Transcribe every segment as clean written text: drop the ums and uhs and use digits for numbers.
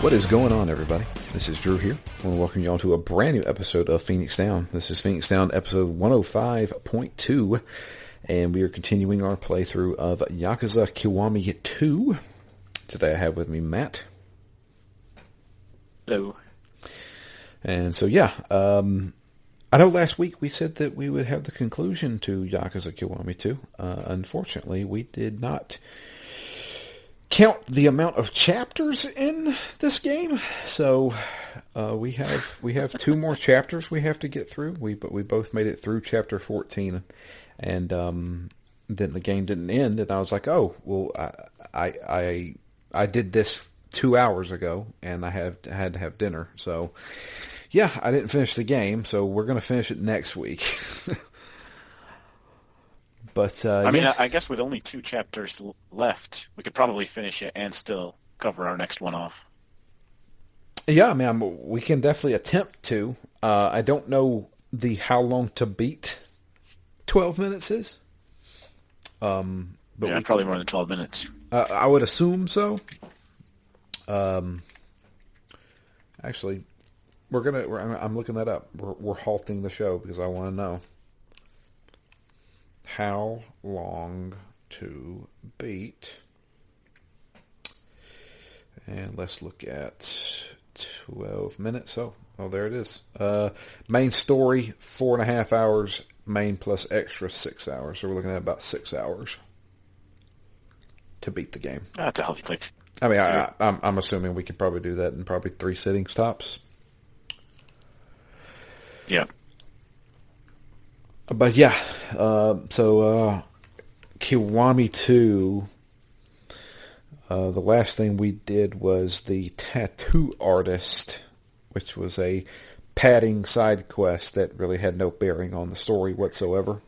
What is going on, everybody? This is Drew here. I want to welcome you all to a brand new episode of Phoenix Down. This is Phoenix Down episode 105.2, and we are continuing our playthrough of Yakuza Kiwami 2. Today I have with me Matt. Hello. And so, yeah, I know last week we said that we would have the conclusion to Yakuza Kiwami 2. Unfortunately, we did not count the amount of chapters in this game, so we have two more chapters we have to get through. We both made it through chapter 14, and then the game didn't end, and I was like, oh well, I did this 2 hours ago, and I had to have dinner, so yeah, I didn't finish the game, so we're gonna finish it next week. But I mean, I guess with only 2 chapters left, we could probably finish it and still cover our next one off. Yeah, I mean, we can definitely attempt to. I don't know how long to beat 12 minutes is. But yeah, probably more than 12 minutes. I would assume so. Actually, I'm looking that up. We're halting the show because I want to know how long to beat. And let's look at 12 minutes. Oh, there it is. Main story, 4.5 hours. Main plus extra 6 hours. So we're looking at about 6 hours to beat the game. That's a healthy place. I mean, I'm assuming we could probably do that in probably 3 sittings tops. Yeah. But yeah, so Kiwami 2, the last thing we did was the tattoo artist, which was a padding side quest that really had no bearing on the story whatsoever.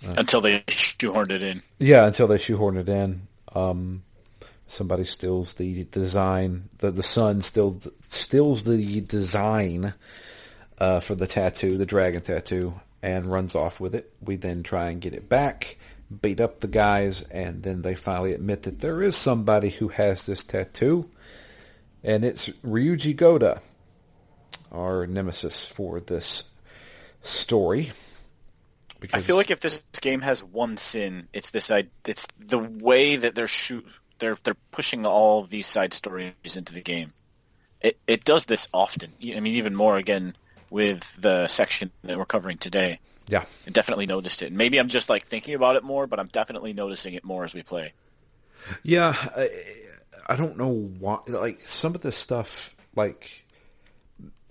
Until they shoehorned it in. Yeah, until they shoehorned it in. Somebody steals the design, the son steals the design for the tattoo, the dragon tattoo, and runs off with it. We then try and get it back, beat up the guys, and then they finally admit that there is somebody who has this tattoo, and it's Ryuji Goda, our nemesis for this story. Because I feel like if this game has one sin, it's it's the way that they're pushing all of these side stories into the game. It does this often. I mean, even more again with the section that we're covering today. Yeah. I definitely noticed it. Maybe I'm just thinking about it more, but I'm definitely noticing it more as we play. Yeah, I don't know why. Some of this stuff, I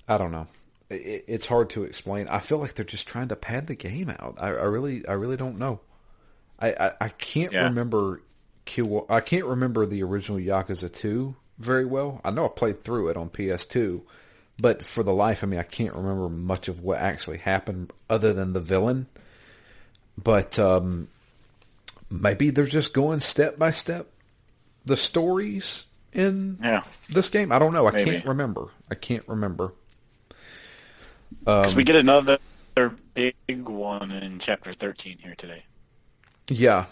don't know. It's hard to explain. I feel like they're just trying to pad the game out. I really don't know. I can't remember I can't remember the original Yakuza 2 very well. I know I played through it on PS2. But for the life of me, I can't remember much of what actually happened other than the villain. But maybe they're just going step by step. The stories in this game, I don't know. I can't remember. Because we get another big one in Chapter 13 here today. Yeah.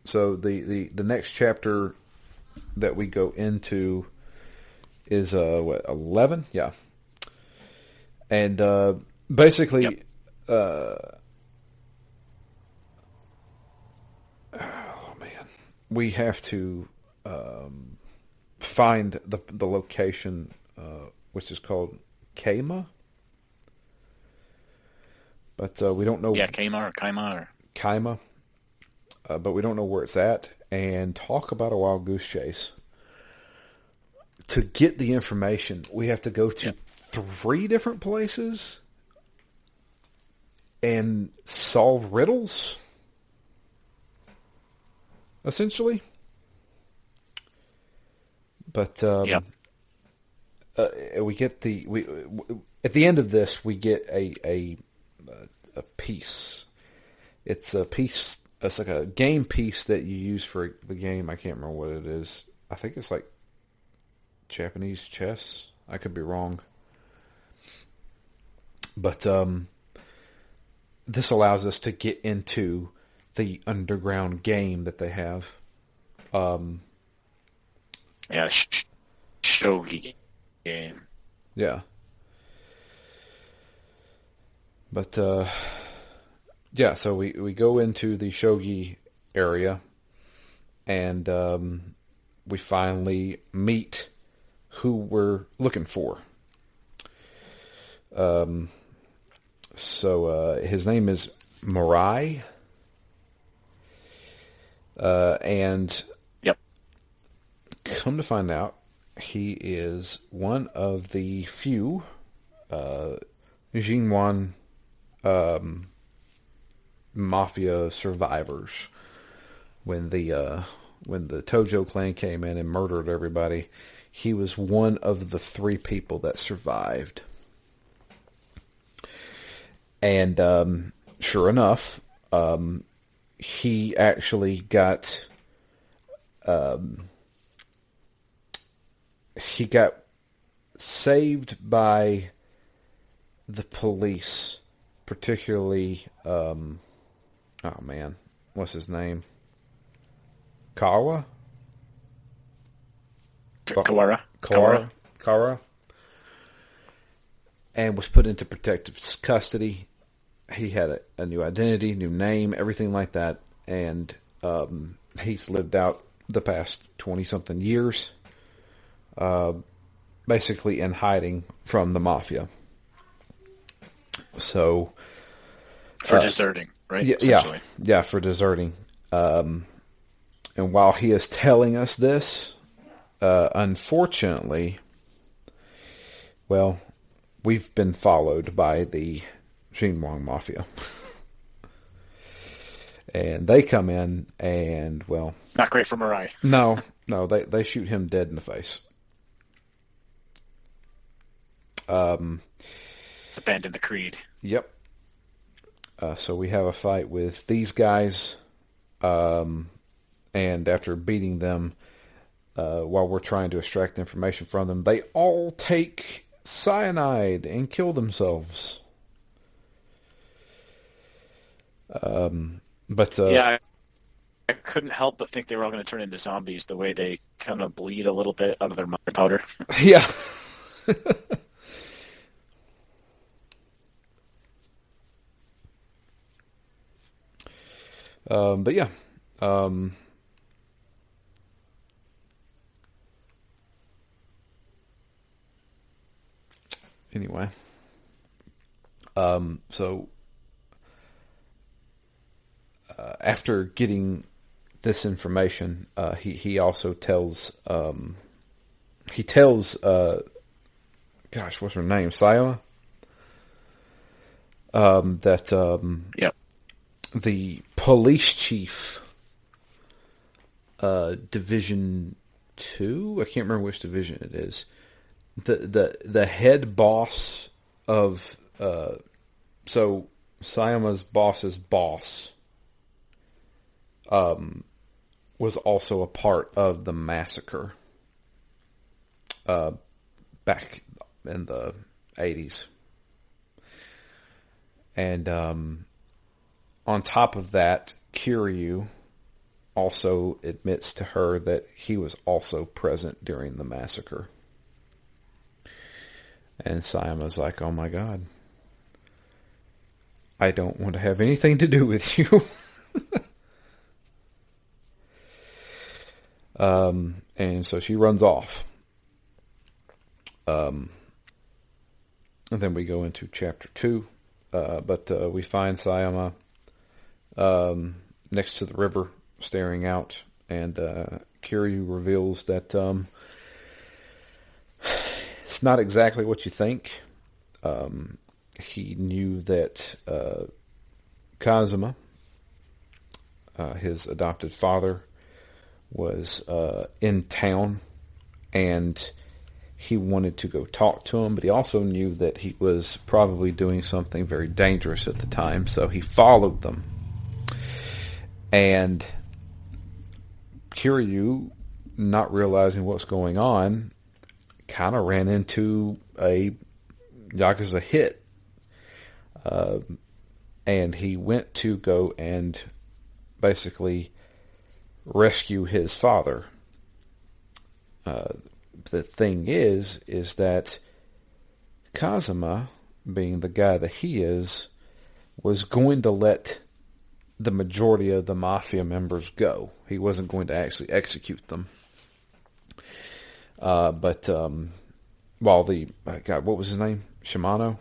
So the next chapter that we go into is 11? Yeah. And basically oh man, we have to find the location, which is called Kama, but we don't know. Yeah, Kaima. Kaima, but we don't know where it's at. And talk about a wild goose chase. To get the information, we have to go to 3 different places and solve riddles, essentially. But we get at the end of this, we get a piece. It's a piece. It's like a game piece that you use for the game. I can't remember what it is. I think it's like Japanese chess. I could be wrong. But this allows us to get into the underground game that they have. Shogi game. Yeah. But yeah, so we go into the shogi area, and we finally meet who we're looking for. So his name is Mirai, and come to find out, he is one of the few Jinwan mafia survivors. When the Tojo clan came in and murdered everybody, he was one of the 3 people that survived. And sure enough, he actually got saved by the police, particularly oh man, what's his name? Kawara, and was put into protective custody. He had a new identity, new name, everything like that, and he's lived out the past 20-something years, basically in hiding from the mafia. So for deserting, right? Yeah, for deserting. And while he is telling us this, unfortunately, well, we've been followed by the Xinjiang Mafia. And they come in and, well... Not great for Mirai. No, they shoot him dead in the face. It's abandoned the creed. Yep. So we have a fight with these guys, and after beating them, while we're trying to extract information from them, they all take cyanide and kill themselves. Yeah, I couldn't help but think they were all going to turn into zombies the way they kind of bleed a little bit out of their mother powder. Yeah. But yeah. Anyway. So after getting this information, he also tells gosh, what's her name? Sayama? That yep. The police chief, Division 2, I can't remember which division it is. The head boss of so Sayama's boss's boss was also a part of the massacre back in the 80s. And on top of that, Kiryu also admits to her that he was also present during the massacre. And Sayama's like, oh my god. I don't want to have anything to do with you. And so she runs off. And then we go into chapter 2. But we find Sayama next to the river, staring out, and Kiryu reveals that it's not exactly what you think. He knew that Kazuma, his adopted father, was in town, and he wanted to go talk to him, but he also knew that he was probably doing something very dangerous at the time, so he followed them. And Kiryu, not realizing what's going on, kind of ran into a Yakuza hit. And he went to go and basically rescue his father. The thing is that Kazuma, being the guy that he is, was going to let the majority of the mafia members go. He wasn't going to actually execute them. But while God, what was his name? Shimano?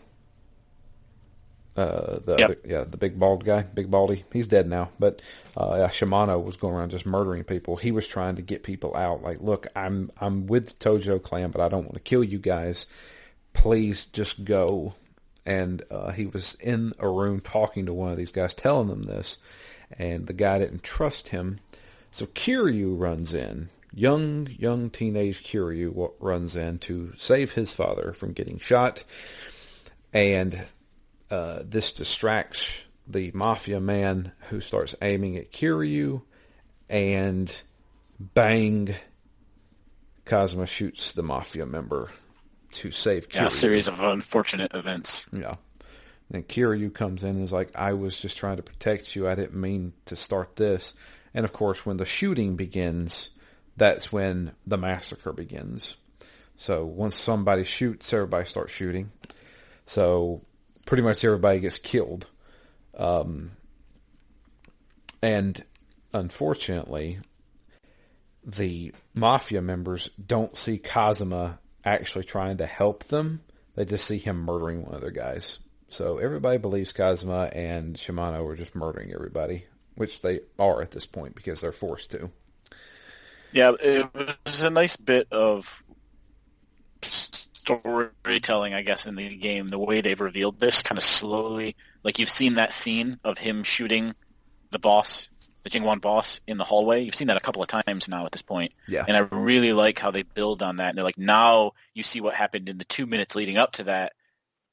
The big bald guy, big baldy. He's dead now, but Shimano was going around just murdering people. He was trying to get people out. Like, look, I'm with the Tojo clan, but I don't want to kill you guys. Please just go. And he was in a room talking to one of these guys, telling them this, and the guy didn't trust him. So Kiryu runs in. Young teenage Kiryu runs in to save his father from getting shot, and this distracts the mafia man, who starts aiming at Kiryu, and bang, Kazuma shoots the mafia member to save Kiryu. Yeah, a series of unfortunate events. Yeah. Then Kiryu comes in and is like, I was just trying to protect you. I didn't mean to start this. And of course, when the shooting begins, that's when the massacre begins. So once somebody shoots, everybody starts shooting. So pretty much everybody gets killed. And unfortunately, the mafia members don't see Kazuma actually trying to help them. They just see him murdering one of their guys. So everybody believes Kazuma and Shimano are just murdering everybody, which they are at this point because they're forced to. Yeah, it was a nice bit of storytelling, I guess, in the game. The way they've revealed this kind of slowly. Like, you've seen that scene of him shooting the boss, the Jingwan boss, in the hallway. You've seen that a couple of times now at this point. Yeah. And I really like how they build on that. And they're like, now you see what happened in the 2 minutes leading up to that,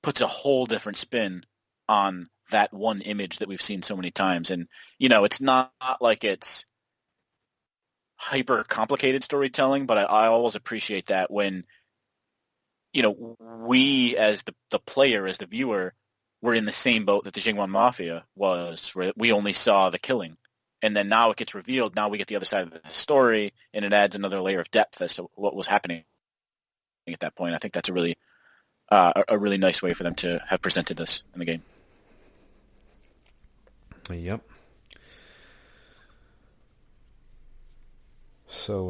puts a whole different spin on that one image that we've seen so many times. And, you know, it's not like it's hyper complicated storytelling, but I always appreciate that when, you know, we as the player, as the viewer, were in the same boat that the Jingwan Mafia was, where we only saw the killing. And then now it gets revealed, now we get the other side of the story, and it adds another layer of depth as to what was happening at that point. I think that's a really nice way for them to have presented this in the game. Yep. So,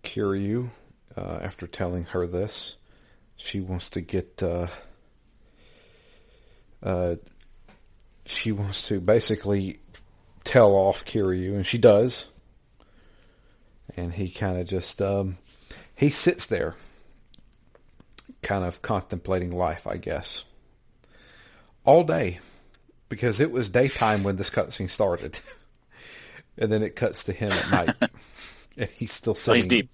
Kiryu, after telling her this, she wants to get, she wants to basically tell off Kiryu, and she does. And he kind of just, he sits there, kind of contemplating life, I guess, all day, because it was daytime when this cutscene started. And then it cuts to him at night. And he's still sitting. He's deep.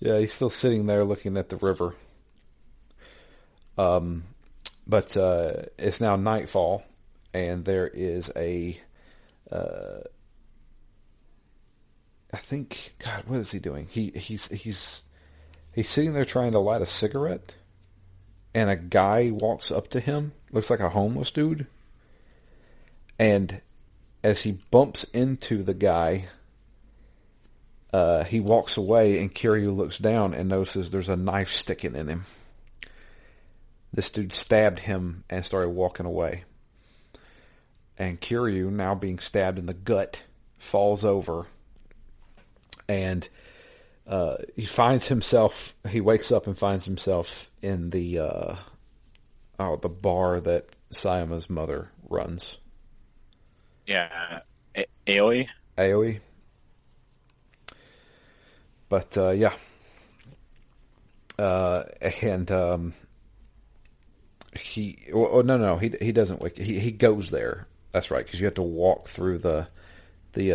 Yeah, he's still sitting there looking at the river. But it's now nightfall, and there is a, I think, God, what is he doing? He's sitting there trying to light a cigarette, and a guy walks up to him, looks like a homeless dude, and as he bumps into the guy, he walks away, and Kiryu looks down and notices there's a knife sticking in him. this dude stabbed him and started walking away. And Kiryu, now being stabbed in the gut, falls over. And he wakes up and finds himself in the bar that Sayama's mother runs. Yeah. Aoi? Aoi. But, yeah. He doesn't wake. He goes there. That's right, because you have to walk through the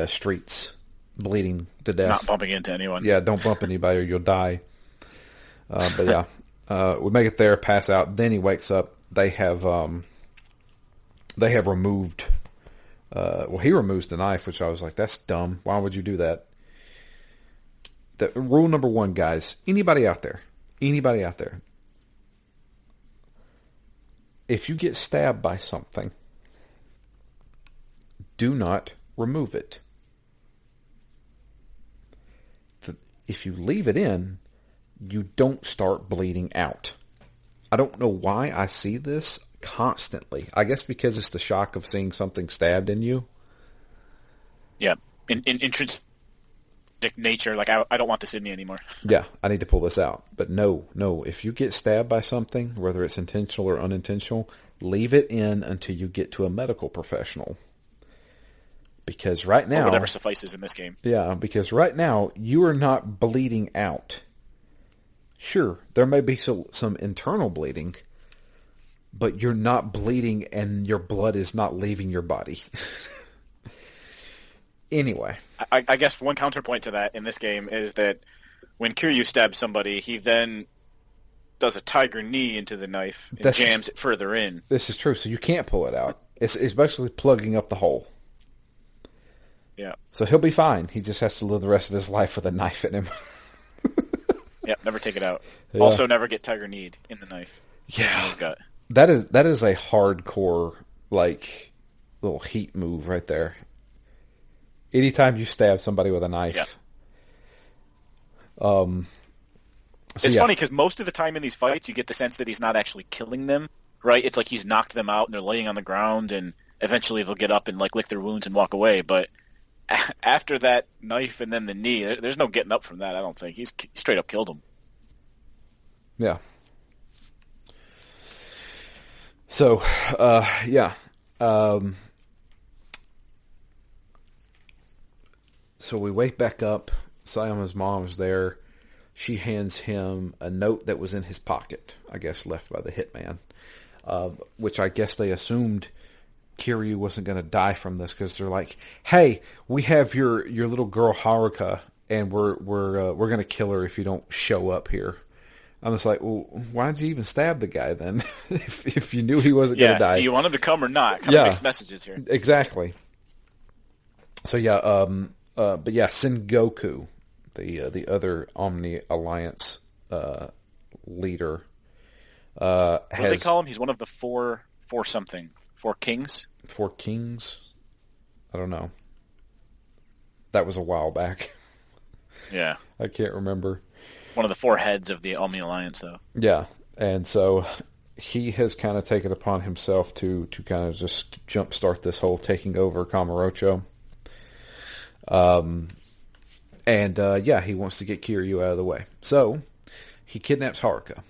streets, bleeding to death. Not bumping into anyone. Yeah, don't bump anybody or you'll die. But yeah, we make it there, pass out. Then he wakes up. They have removed. He removes the knife, which I was like, that's dumb. Why would you do that? Rule number one, guys. Anybody out there? If you get stabbed by something, do not remove it. If you leave it in, you don't start bleeding out. I don't know why I see this constantly. I guess because it's the shock of seeing something stabbed in you. Yeah. In intrinsic nature, like, I don't want this in me anymore. Yeah, I need to pull this out. But no. If you get stabbed by something, whether it's intentional or unintentional, leave it in until you get to a medical professional. Because right now... Or whatever suffices in this game. Yeah, because right now, you are not bleeding out. Sure, there may be some internal bleeding, but you're not bleeding and your blood is not leaving your body. Anyway. I guess one counterpoint to that in this game is that when Kiryu stabs somebody, he then does a tiger knee into the knife and jams it further in. This is true, so you can't pull it out. It's basically plugging up the hole. Yeah. So he'll be fine. He just has to live the rest of his life with a knife in him. Yeah, never take it out. Yeah. Also, never get tiger kneed in the knife. Yeah. Gut. That is a hardcore, like, little heat move right there. Anytime you stab somebody with a knife. Yeah. It's funny because most of the time in these fights, you get the sense that he's not actually killing them, right? It's like he's knocked them out and they're laying on the ground, and eventually they'll get up and like lick their wounds and walk away. But after that knife and then the knee, there's no getting up from that. I don't think he's straight up killed him. Yeah. So, yeah. So we wake back up. Sayama's mom's there. She hands him a note that was in his pocket, I guess left by the hitman, which I guess they assumed Kiryu wasn't going to die from this because they're like, "Hey, we have your little girl Haruka, and we're going to kill her if you don't show up here." I'm just like, well, why did you even stab the guy then? if you knew he wasn't going to die, do you want him to come or not? Kind of mixed messages here. Exactly. So yeah, but yeah, Sengoku, the other Omni Alliance leader, what do they call him? He's one of the four kings. 4 kings. I don't know. That was a while back. Yeah, I can't remember. One of the 4 heads of the Omni Alliance, though. Yeah, and so he has kind of taken upon himself to kind of just jumpstart this whole taking over Kamurocho. Yeah, he wants to get Kiryu out of the way. So he kidnaps Haruka,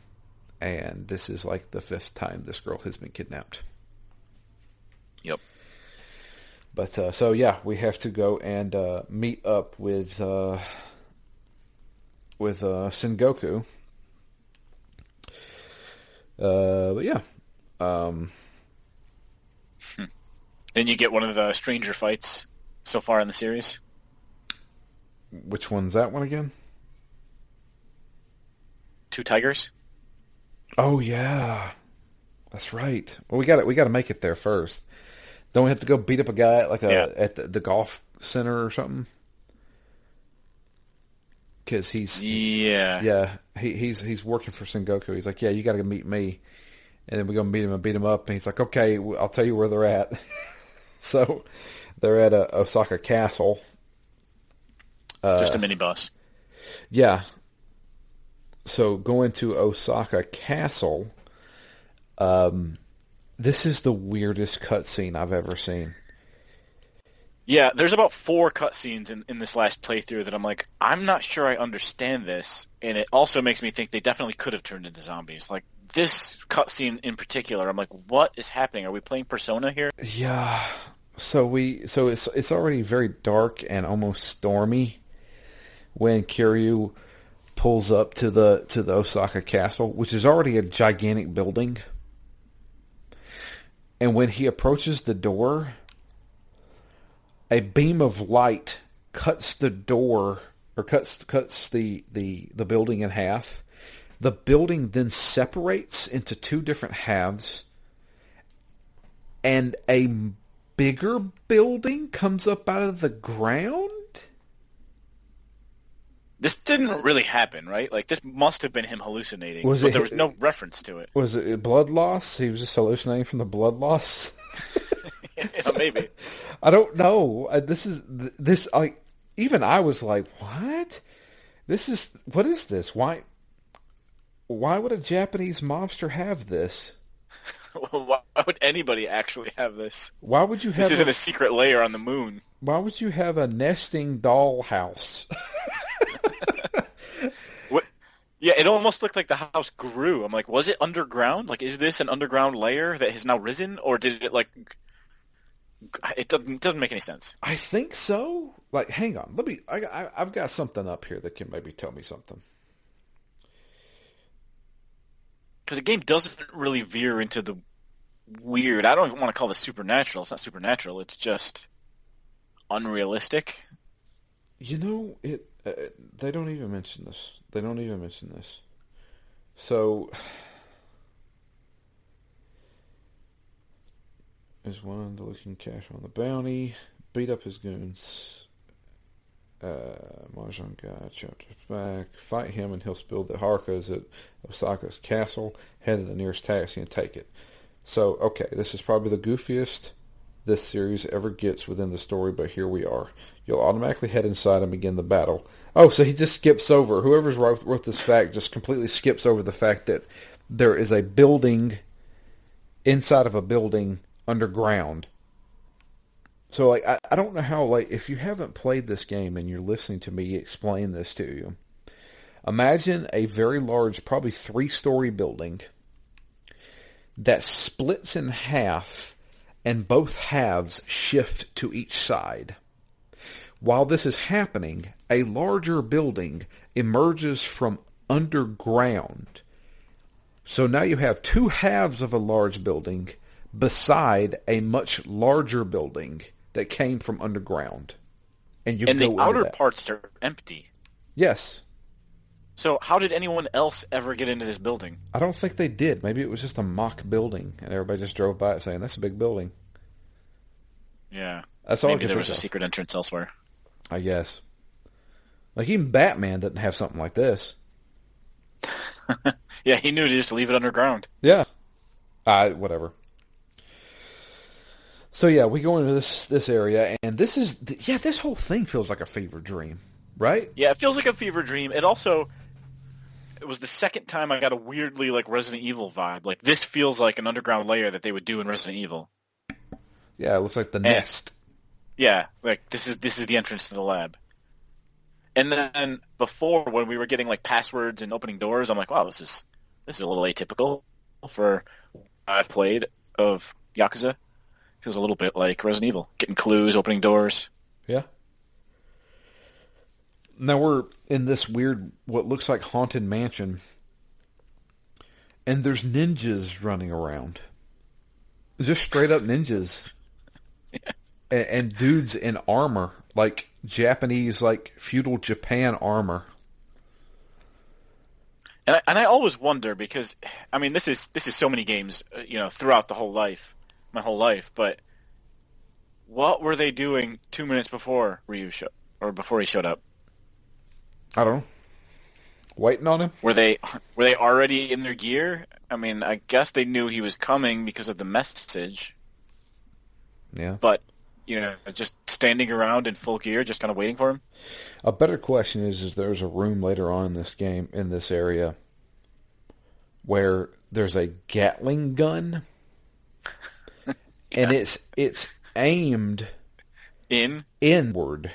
and this is like the 5th time this girl has been kidnapped. Yep. But so yeah, we have to go and meet up with Sengoku. But yeah. Then you get one of the stranger fights so far in the series. Which one's that one again? 2 tigers. Oh yeah, that's right. Well, we got to make it there first. Don't we have to go beat up a guy at the golf center or something? Because he's working for Sengoku. He's like, yeah, you got to meet me, and then we go meet him and beat him up. And he's like, okay, I'll tell you where they're at. So they're at Osaka Castle. Just a minibus. Yeah. So going to Osaka Castle, This is the weirdest cutscene I've ever seen. Yeah, there's about 4 cutscenes in this last playthrough that I'm like, I'm not sure I understand this, and it also makes me think they definitely could have turned into zombies. Like, this cutscene in particular, I'm like, what is happening? Are we playing Persona here? Yeah. So it's already very dark and almost stormy when Kiryu pulls up to the Osaka castle, which is already a gigantic building. And when he approaches the door, a beam of light cuts the door, or cuts the building in half. The building then separates into 2 different halves, and a bigger building comes up out of the ground? This didn't really happen, right? Like, this must have been him hallucinating, but there was no reference to it. Was it blood loss? He was just hallucinating from the blood loss? Yeah, maybe. I don't know. This like, even I was like, what? What is this? Why would a Japanese mobster have this? Well, why would anybody actually have this? Why would you have this? Isn't a secret layer on the moon. Why would you have a nesting doll house? Yeah, it almost looked like the house grew. I'm like, was it underground? Like, is this an underground layer that has now risen, or did it like? It doesn't make any sense. I think so. Like, hang on, I've got something up here that can maybe tell me something. Because the game doesn't really veer into the weird. I don't even want to call this supernatural. It's not supernatural. It's just unrealistic. You know, they don't even mention this. So, there's one looking cash on the bounty, beat up his goons. Mahjong guy chapters back, fight him and he'll spill the Harukas at Osaka's castle, head to the nearest taxi and take it. So, okay, this is probably the goofiest this series ever gets within the story, but here we are. You'll automatically head inside and begin the battle. Oh, so he just skips over. Whoever's wrote this fact just completely skips over the fact that there is a building inside of a building underground. So, like, I don't know how, like, if you haven't played this game and you're listening to me explain this to you, imagine a very large, probably 3-story building that splits in half and both halves shift to each side. While this is happening, a larger building emerges from underground. So now you have 2 halves of a large building beside a much larger building that came from underground. And the outer parts are empty. Yes. So how did anyone else ever get into this building? I don't think they did. Maybe it was just a mock building, and everybody just drove by it saying, that's a big building. Yeah. That's all. Maybe there was a secret entrance elsewhere. I guess. Like, even Batman doesn't have something like this. Yeah, he knew to just leave it underground. Yeah. Whatever. So yeah, we go into this area, and this whole thing feels like a fever dream, right? Yeah, it feels like a fever dream. It was the second time I got a weirdly like Resident Evil vibe. Like, this feels like an underground layer that they would do in Resident Evil. Yeah, it looks like the nest. Yeah, like this is the entrance to the lab. And then before, when we were getting like passwords and opening doors, I'm like, wow, this is a little atypical for I've played of Yakuza. Feels a little bit like Resident Evil, getting clues, opening doors. Yeah. Now we're in this weird, what looks like haunted mansion, and there's ninjas running around. Just straight up ninjas. Yeah. And dudes in armor, like Japanese, like feudal Japan armor. And I always wonder, because I mean, this is so many games, throughout my whole life. But what were they doing 2 minutes before before he showed up? I don't know. Waiting on him? Were they already in their gear? I mean, I guess they knew he was coming because of the message. Yeah. But just standing around in full gear, just kind of waiting for him? A better question is there's a room later on in this game, in this area, where there's a Gatling gun, and it's aimed inward.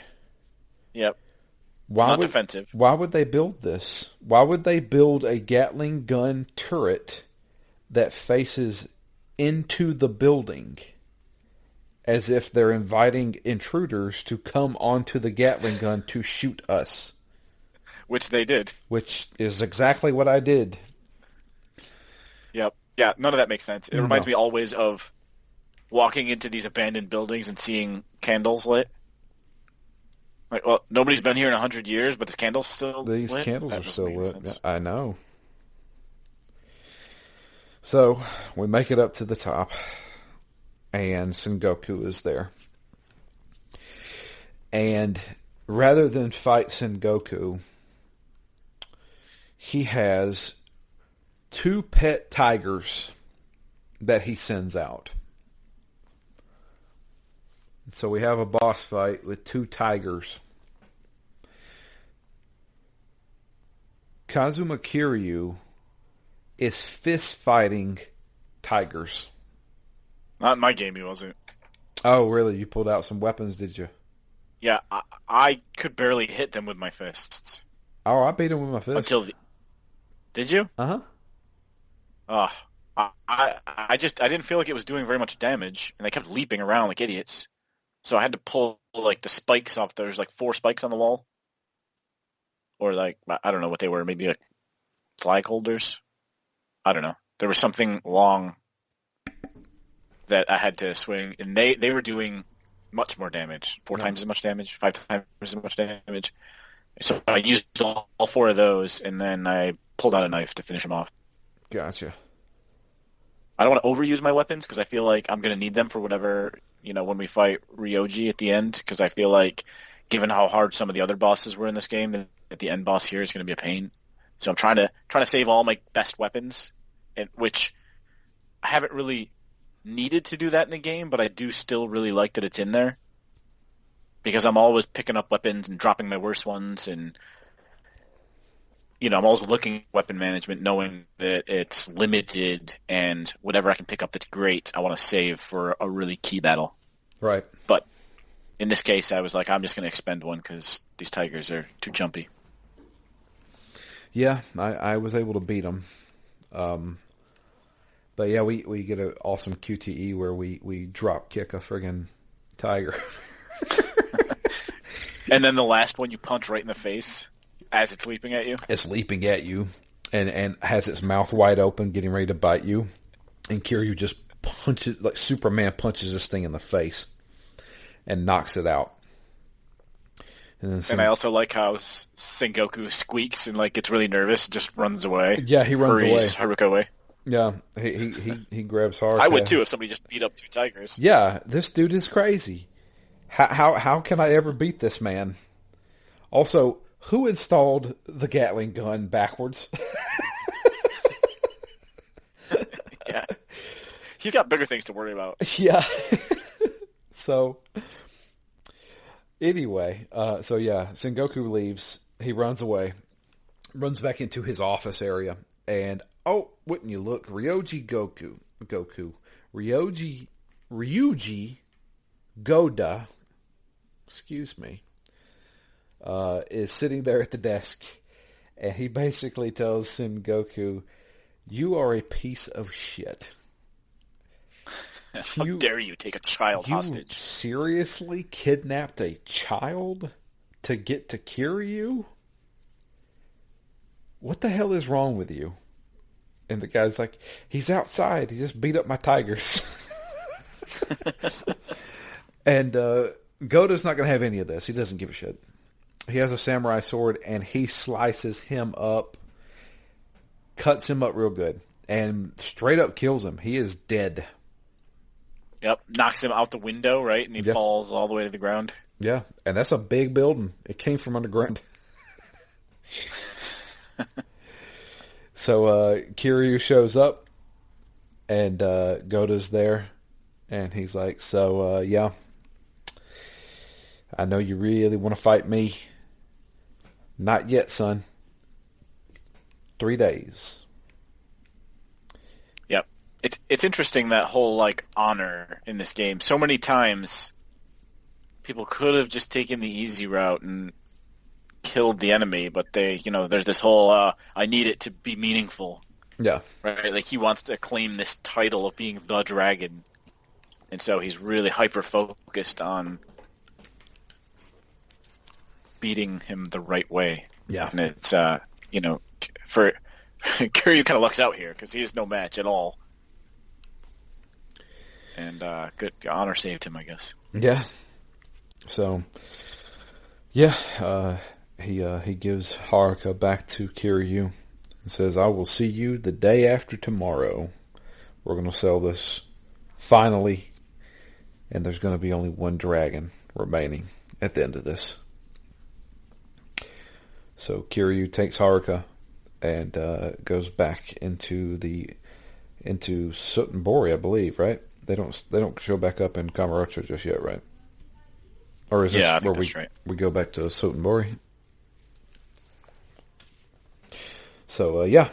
Yep. Not defensive. Why would they build this? Why would they build a Gatling gun turret that faces into the building as if they're inviting intruders to come onto the Gatling gun to shoot us? Which they did. Which is exactly what I did. Yep. Yeah, none of that makes sense. It reminds me always of walking into these abandoned buildings and seeing candles lit. Like, well, nobody's been here in 100 years, but this candle's still lit? These candles are still lit. Sense. I know. So, we make it up to the top, and Sengoku is there. And rather than fight Sengoku, he has 2 pet tigers that he sends out. So we have a boss fight with 2 tigers. Kazuma Kiryu is fist fighting tigers. Not in my game, he wasn't. Oh, really? You pulled out some weapons, did you? Yeah, I could barely hit them with my fists. Oh, I beat him with my fist. Did you? Uh-huh. I didn't feel like it was doing very much damage, and they kept leaping around like idiots. So I had to pull like the spikes off. There's like 4 spikes on the wall, or like I don't know what they were. Maybe like flag holders. I don't know. There was something long that I had to swing, and they were doing much more damage. 4 times as much damage, 5 times as much damage. So I used all 4 of those, and then I pulled out a knife to finish them off. Gotcha. I don't want to overuse my weapons because I feel like I'm going to need them for whatever, when we fight Ryoji at the end, because I feel like, given how hard some of the other bosses were in this game, that the end boss here is going to be a pain. So I'm trying to save all my best weapons, which I haven't really needed to do that in the game, but I do still really like that it's in there, because I'm always picking up weapons and dropping my worst ones, and I'm always looking at weapon management, knowing that it's limited, and whatever I can pick up that's great, I want to save for a really key battle. Right. But in this case, I was like, I'm just going to expend one because these tigers are too jumpy. Yeah, I was able to beat them. But yeah, we get an awesome QTE where we drop kick a friggin' tiger. And then the last one you punch right in the face as it's leaping at you. It's leaping at you and has its mouth wide open, getting ready to bite you. And Kiryu just punches, like Superman punches this thing in the face and knocks it out. And I also like how Sengoku squeaks and gets really nervous and just runs away. Yeah, he runs away. Haruka away. Yeah, he grabs Haruka. I would too if somebody just beat up 2 tigers. Yeah, this dude is crazy. How can I ever beat this man? Also, who installed the Gatling gun backwards? Yeah. He's got bigger things to worry about. Yeah. So, anyway, Sengoku leaves. He runs away. Runs back into his office area. And, oh, wouldn't you look, Ryuji Goda, excuse me, is sitting there at the desk, and he basically tells Sengoku, "You are a piece of shit. How dare you take a child hostage? You seriously kidnapped a child to get to Kiryu? What the hell is wrong with you?" And the guy's like, "He's outside. He just beat up my tigers." And Goda's not going to have any of this. He doesn't give a shit. He has a samurai sword, and he slices him up, cuts him up real good, and straight up kills him. He is dead. Yep, knocks him out the window, right? And he falls all the way to the ground. Yeah, and that's a big building. It came from underground. So Kiryu shows up, and Goda's there, and he's like, "So, yeah, I know you really want to fight me. Not yet, son. 3 days. It's interesting, that whole like honor in this game. So many times people could have just taken the easy route and killed the enemy, but there's this whole I need it to be meaningful. Yeah. Right? Like he wants to claim this title of being the dragon. And so he's really hyper focused on beating him the right way. Yeah. And it's for Kiryu kind of lucks out here because he is no match at all. And good, the honor saved him, I guess. Yeah. So, yeah, he gives Haruka back to Kiryu and says, "I will see you the day after tomorrow. We're going to sell this finally, and there's going to be only one dragon remaining at the end of this." So Kiryu takes Haruka and goes back into Sotenbori, I believe, right? They don't show back up in Kamurocho just yet, right? Or is this where we go back to Sotenbori? So yeah.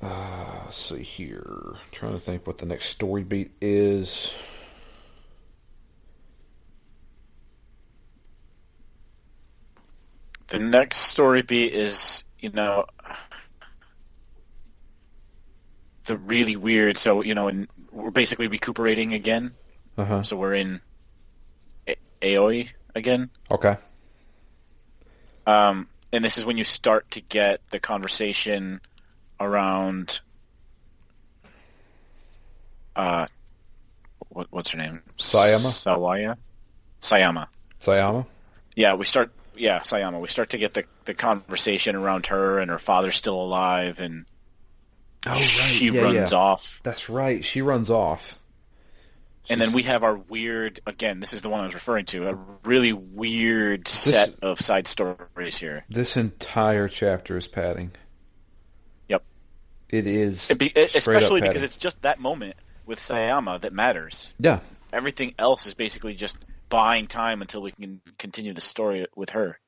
Let's see here. I'm trying to think what the next story beat is. The next story beat is, the really weird. So, we're basically recuperating again. Uh-huh. So we're in Aoi again. Okay. And this is when you start to get the conversation around, what's her name? Sayama? Sayama. Yeah, Sayama. We start to get the conversation around her and her father's still alive, and she runs off. That's right. She runs off. And then we have our weird, again, this is the one I was referring to, a really weird set of side stories here. This entire chapter is padding. Yep. It is. Especially because it's just that moment with Sayama that matters. Yeah. Everything else is basically just buying time until we can continue the story with her.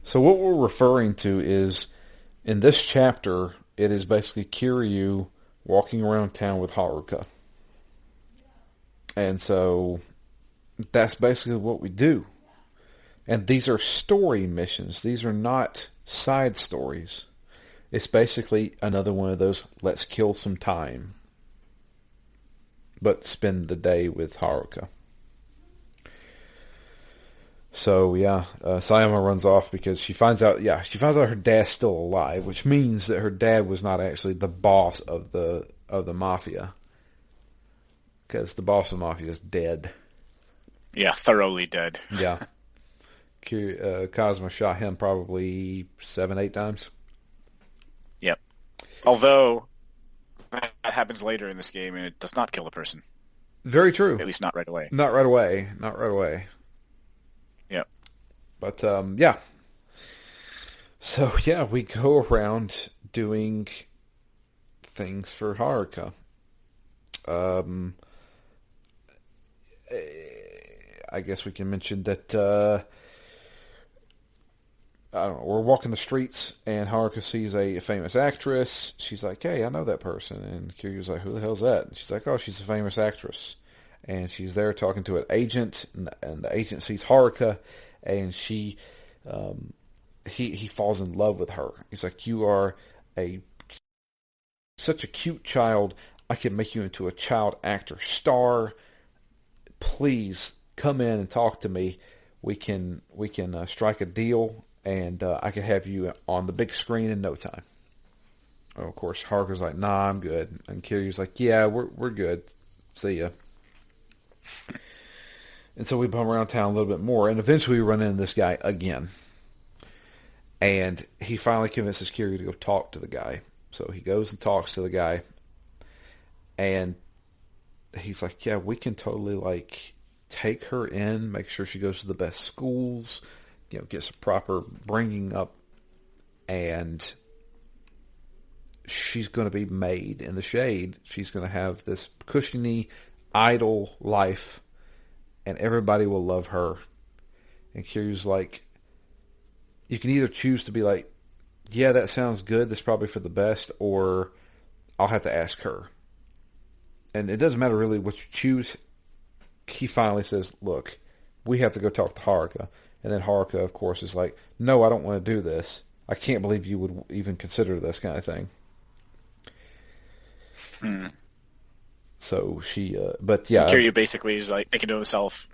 So what we're referring to is, in this chapter, it is basically Kiryu walking around town with Haruka. And so that's basically what we do. And these are story missions. These are not side stories. It's basically another one of those, let's kill some time, but spend the day with Haruka. So yeah, Sayama runs off because she finds out her dad's still alive, which means that her dad was not actually the boss of the mafia, because the boss of the mafia is dead. Yeah, thoroughly dead. Yeah. Kazuma shot him probably 7-8 times. Yep. Although that happens later in this game, and it does not kill the person. Very true. At least not right away. Not right away. Yep. But yeah. So yeah, we go around doing things for Haruka. I guess we can mention that I don't know, we're walking the streets and Haruka sees a famous actress. She's like, "Hey, I know that person." And Kiryu's like, "Who the hell's that?" And she's like, "Oh, she's a famous actress." And she's there talking to an agent, and the agent sees Haruka, and he falls in love with her. He's like, "You are such a cute child. I can make you into a child actor star. Please come in and talk to me. We can strike a deal, and I can have you on the big screen in no time." Well, of course, Haruka's like, "Nah, I'm good." And Kiryu's like, "Yeah, we're good. See ya." And so we bum around town a little bit more, and eventually we run into this guy again. And he finally convinces Kiryu to go talk to the guy. So he goes and talks to the guy, and he's like, "Yeah, we can totally take her in, make sure she goes to the best schools, get some proper bringing up, and she's going to be made in the shade. She's going to have this cushiony, idle life, and everybody will love her, And Kiryu's like, you can either choose to be like, yeah, that sounds good, that's probably for the best, or I'll have to ask her. And it doesn't matter really what you choose. He finally says, look, we have to go talk to Haruka. And then Haruka, of course, is like, no, I don't want to do this. I can't believe you would even consider this kind of thing. So she, but yeah. Kiryu basically is like thinking to himself,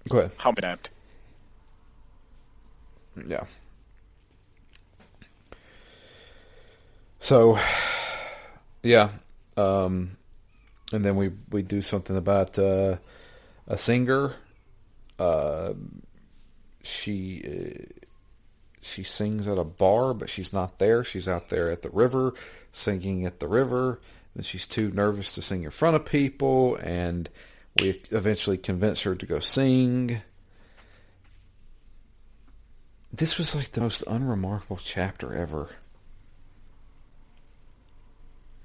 go ahead. How inept. Yeah. So, yeah. And then we do something about a singer. She sings at a bar, but she's not there. She's out there at the river, singing at the river. And she's too nervous to sing in front of people, and we eventually convince her to go sing. This was like the most unremarkable chapter ever.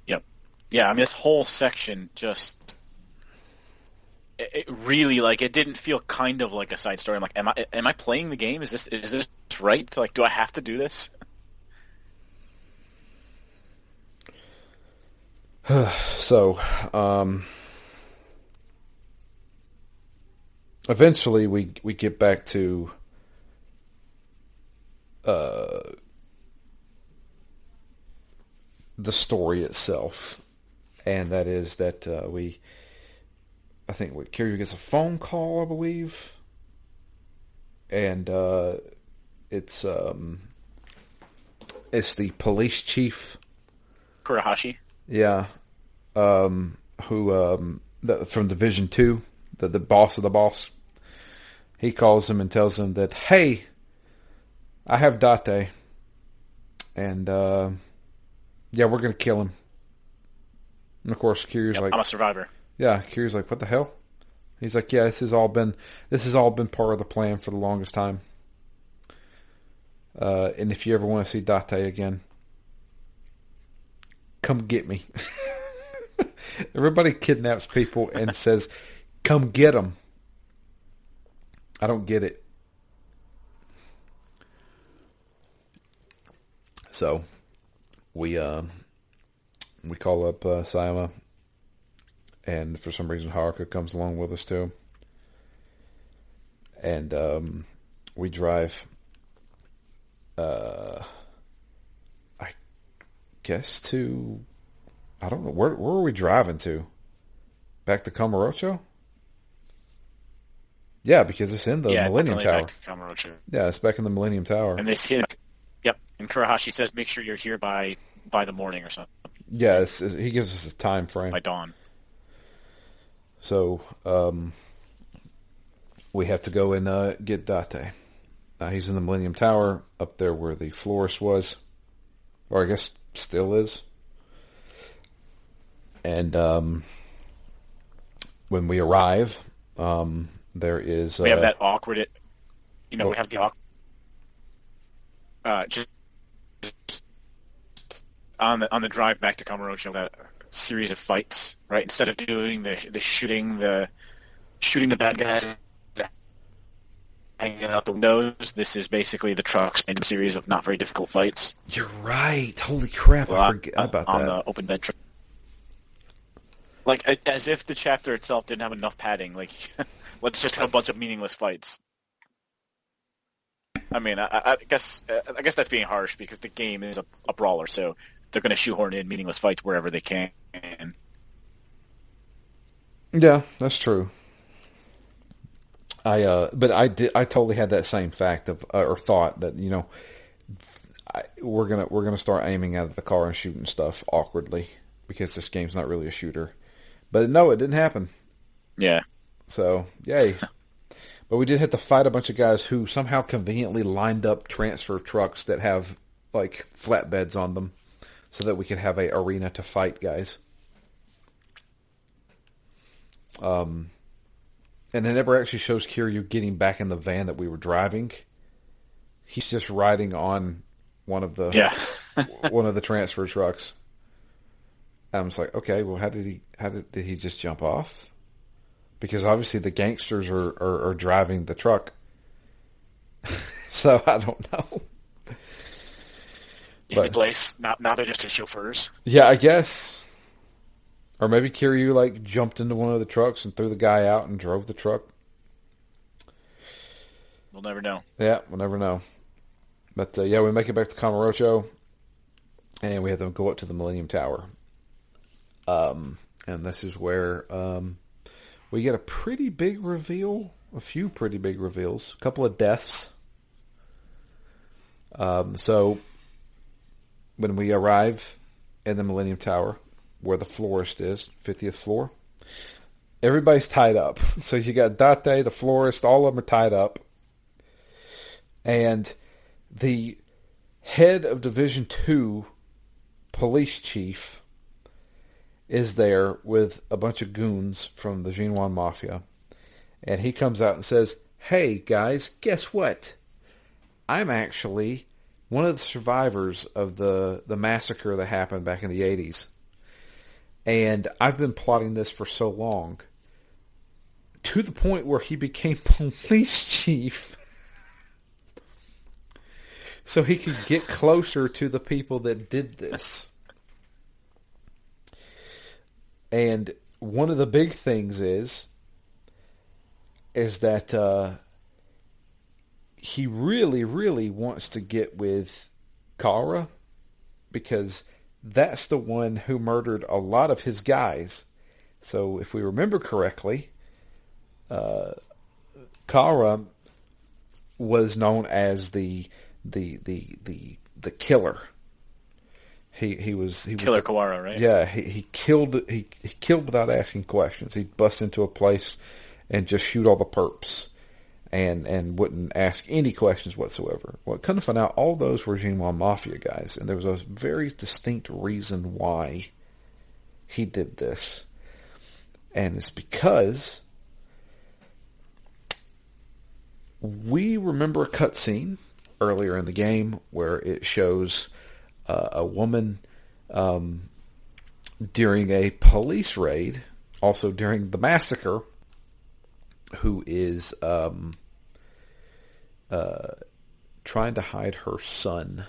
Yep. Yeah, I mean, this whole section just... It really, like, it didn't feel kind of like a side story. I'm like, am I playing the game? Is this right? Like, do I have to do this? So, eventually we get back to the story itself, and that is that I think Kiryu gets a phone call, I believe, and it's the police chief, Kurahashi. Yeah, who from Division 2, the boss of the boss. He calls him and tells him that, hey, I have Date, and yeah, we're gonna kill him. And of course, Kiryu's like, I'm a survivor. Yeah, Kiryu's like, what the hell? He's like, yeah, this has all been part of the plan for the longest time. And if you ever want to see Date again, come get me. Everybody kidnaps people and says, come get them. I don't get it. So we call up Sayama, and for some reason Haruka comes along with us too. And we drive, I guess to, I don't know, where are we driving to? Back to Kamurocho? Yeah, because it's in the Millennium Tower. Back to Kamurocho. Yeah, it's back in the Millennium Tower. And they see, yep. And Kurahashi says, make sure you're here by the morning or something. Yeah, he gives us a time frame. By dawn. So, we have to go and get Date. He's in the Millennium Tower, up there where the florist was. Or I guess still is. And when we arrive, there is... we have that awkward... we have the awkward... just on the drive back to Kamurocho, that series of fights, right? Instead of doing the shooting the bad guys hanging out the windows, this is basically the trucks and a series of not very difficult fights. You're right. Holy crap! I forget about that. On the open bed truck. Like, as if the chapter itself didn't have enough padding. Like, let's just have a bunch of meaningless fights. I mean, I guess that's being harsh because the game is a brawler, so they're going to shoehorn in meaningless fights wherever they can. Yeah, that's true. But I totally had that same fact of or thought that we're gonna start aiming out of the car and shooting stuff awkwardly because this game's not really a shooter. But no, it didn't happen. Yeah. So yay. But we did have to fight a bunch of guys who somehow conveniently lined up transfer trucks that have like flatbeds on them, so that we could have a arena to fight guys. And it never actually shows Kiryu getting back in the van that we were driving. He's just riding on one of the one of the transfer trucks. And I'm just like, okay, well, did he just jump off? because obviously the gangsters are driving the truck. So I don't know. In place. Now they're just his chauffeurs. Yeah, I guess. Or maybe Kiryu like jumped into one of the trucks and threw the guy out and drove the truck. We'll never know. Yeah, we'll never know. But yeah, we make it back to Kamurocho, and we have them go up to the Millennium Tower. And this is where we get a pretty big reveal, a few pretty big reveals, a couple of deaths. So when we arrive in the Millennium Tower, where the florist is, 50th floor, everybody's tied up. So you got Date, the florist, all of them are tied up. And the head of Division 2 police chief is there with a bunch of goons from the Jinwan Mafia. And he comes out and says, "Hey, guys, guess what? I'm actually one of the survivors of the massacre that happened back in the 80s. And I've been plotting this for so long, to the point where he became police chief so he could get closer to the people that did this." And one of the big things is that he really, really wants to get with Kara, because that's the one who murdered a lot of his guys. So if we remember correctly, Kara was known as the killer. He was Killer Kawara, right? Yeah, he killed without asking questions. He'd bust into a place and just shoot all the perps, and wouldn't ask any questions whatsoever. Well, come to find out, all those were Jinwan Mafia guys, and there was a very distinct reason why he did this, and it's because we remember a cutscene earlier in the game where it shows a woman during a police raid, also during the massacre, who is trying to hide her son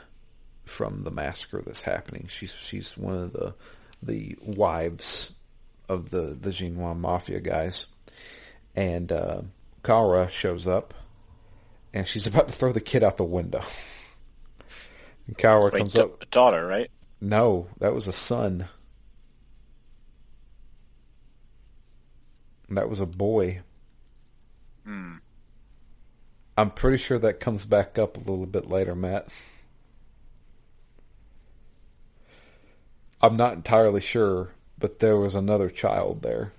from the massacre that's happening. She's one of the wives of the Jinwan Mafia guys, and Kara shows up, and she's about to throw the kid out the window. And Kara comes up. A daughter, right? No, that was a son. That was a boy. I'm pretty sure that comes back up a little bit later, Matt. I'm not entirely sure, but there was another child there.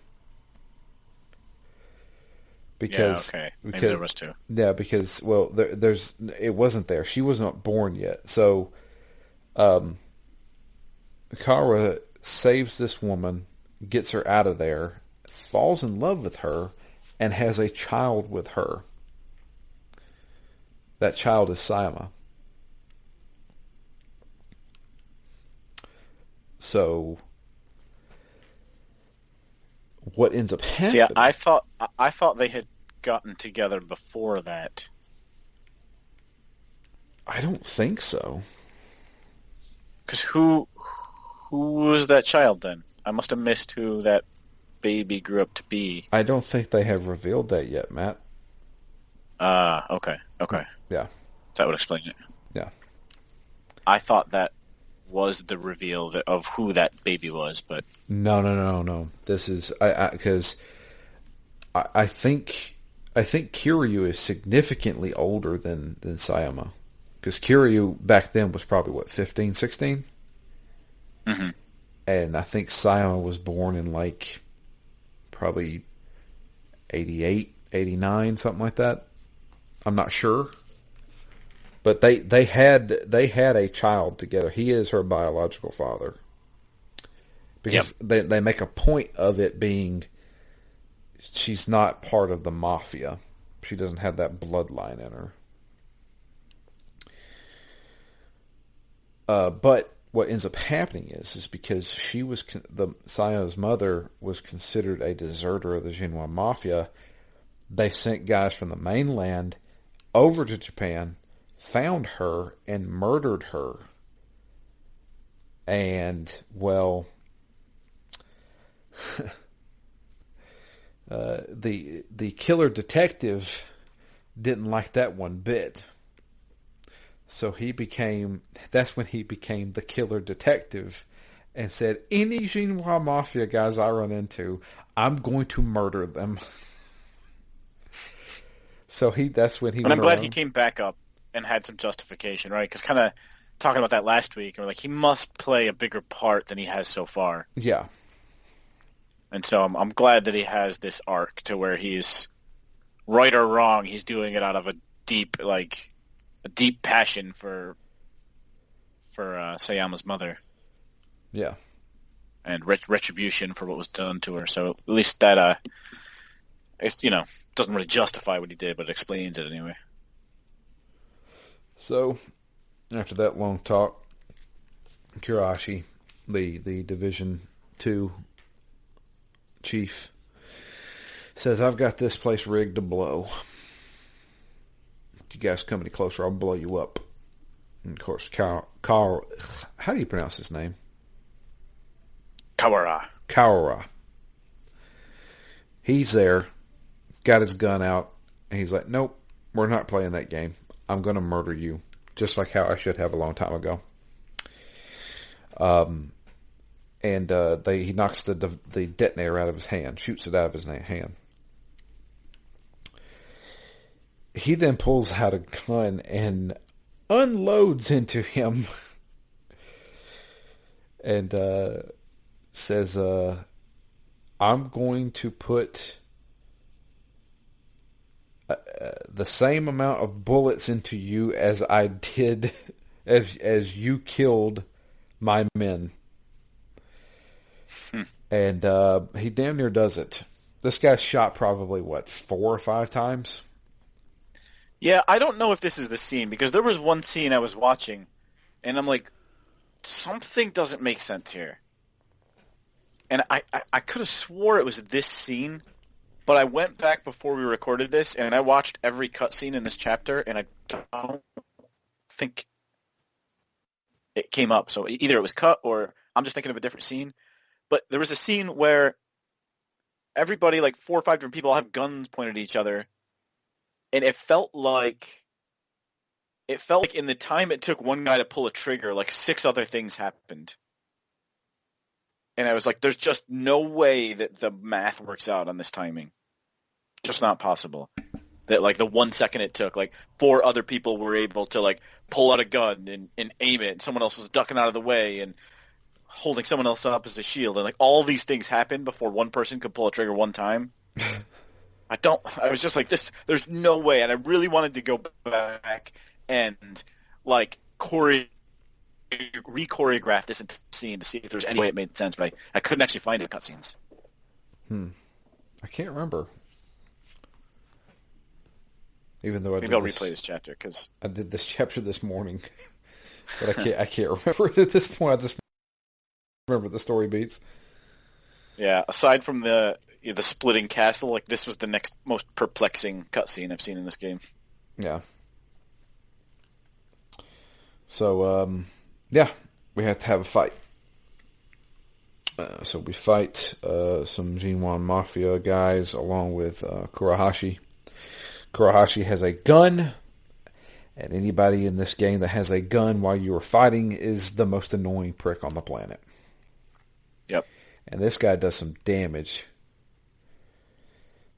Because, yeah, okay. Maybe there was two. Yeah, because, well, it wasn't there. She was not born yet. So, Kara saves this woman, gets her out of there, falls in love with her, and has a child with her. That child is Sayama. So, what ends up happening? See, I thought they had gotten together before that. I don't think so. Because who was that child then? I must have missed who that baby grew up to be. I don't think they have revealed that yet, Matt. Okay. Yeah. That would explain it. Yeah. I thought that was the reveal of who that baby was, but... No. This is... Because I think Kiryu is significantly older than Sayama. Because Kiryu back then was probably, 15, 16? Mm-hmm. And I think Sayama was born in, probably 88, 89, something like that. I'm not sure. But they had a child together. He is her biological father. Because they make a point of it being she's not part of the mafia. She doesn't have that bloodline in her. But what ends up happening is because Saya's mother was considered a deserter of the Jinwa Mafia. They sent guys from the mainland over to Japan, found her, and murdered her. And, well, the killer detective didn't like that one bit. So that's when he became the killer detective and said, any Jinhua Mafia guys I run into, I'm going to murder them. So that's when he. And I'm glad he came back up and had some justification, right? Because kind of talking about that last week, or like he must play a bigger part than he has so far. Yeah. And so I'm glad that he has this arc to where he's right or wrong, he's doing it out of a deep passion for Sayama's mother. Yeah. And retribution for what was done to her. So at least that, doesn't really justify what he did, but it explains it anyway. So, after that long talk, Kurashi, the Division 2 chief, says, I've got this place rigged to blow. If you guys come any closer, I'll blow you up. And of course, Carl, how do you pronounce his name? Kawara. He's there, got his gun out, and he's like, nope, we're not playing that game. I'm going to murder you, just like how I should have a long time ago. He knocks the detonator out of his hand, shoots it out of his hand. He then pulls out a gun and unloads into him and says, I'm going to put the same amount of bullets into you as I did as you killed my men. And he damn near does it. This guy shot probably, 4 or 5 times? Yeah, I don't know if this is the scene, because there was one scene I was watching, and I'm like, something doesn't make sense here. And I could have swore it was this scene, but I went back before we recorded this, and I watched every cutscene in this chapter, and I don't think it came up. So either it was cut, or I'm just thinking of a different scene. But there was a scene where everybody, like 4 or 5 different people, all have guns pointed at each other, and it felt like in the time it took one guy to pull a trigger, like 6 other things happened. And I was like, there's just no way that the math works out on this timing. Just not possible. That like the 1 second it took, like 4 other people were able to like pull out a gun and aim it, and someone else was ducking out of the way and holding someone else up as a shield, and like all these things happened before one person could pull a trigger one time. I was just like, there's no way. And I really wanted to go back and like re-choreograph this scene to see if there's any way it made sense, but I couldn't actually find it in cutscenes. I can't remember. Even though Maybe I'll replay this chapter, because I did this chapter this morning, but I can't remember it at this point. I just remember the story beats. Yeah, aside from the splitting castle, like this was the next most perplexing cutscene I've seen in this game. Yeah. So, we have to have a fight. So we fight some Jinwan Mafia guys along with Kurahashi. Kurahashi has a gun, and anybody in this game that has a gun while you are fighting is the most annoying prick on the planet. Yep. And this guy does some damage.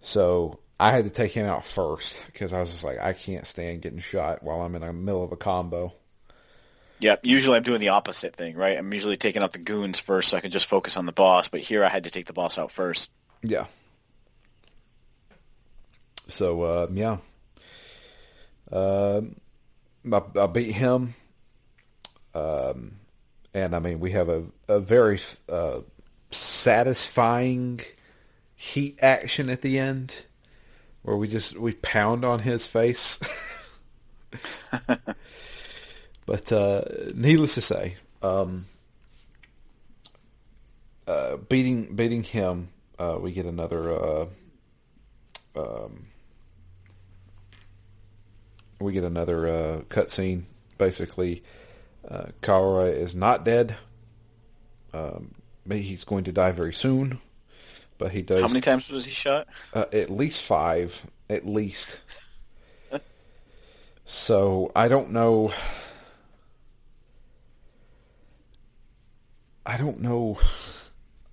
So I had to take him out first because I was just like, I can't stand getting shot while I'm in the middle of a combo. Yeah, usually I'm doing the opposite thing, right? I'm usually taking out the goons first so I can just focus on the boss, but here I had to take the boss out first. Yeah. So, I beat him. And I mean, we have a very satisfying heat action at the end where we pound on his face. But needless to say, beating him, we get another cutscene. Basically, Kara is not dead. He's going to die very soon, but he does. How many times was he shot? At least 5, at least. So I don't know.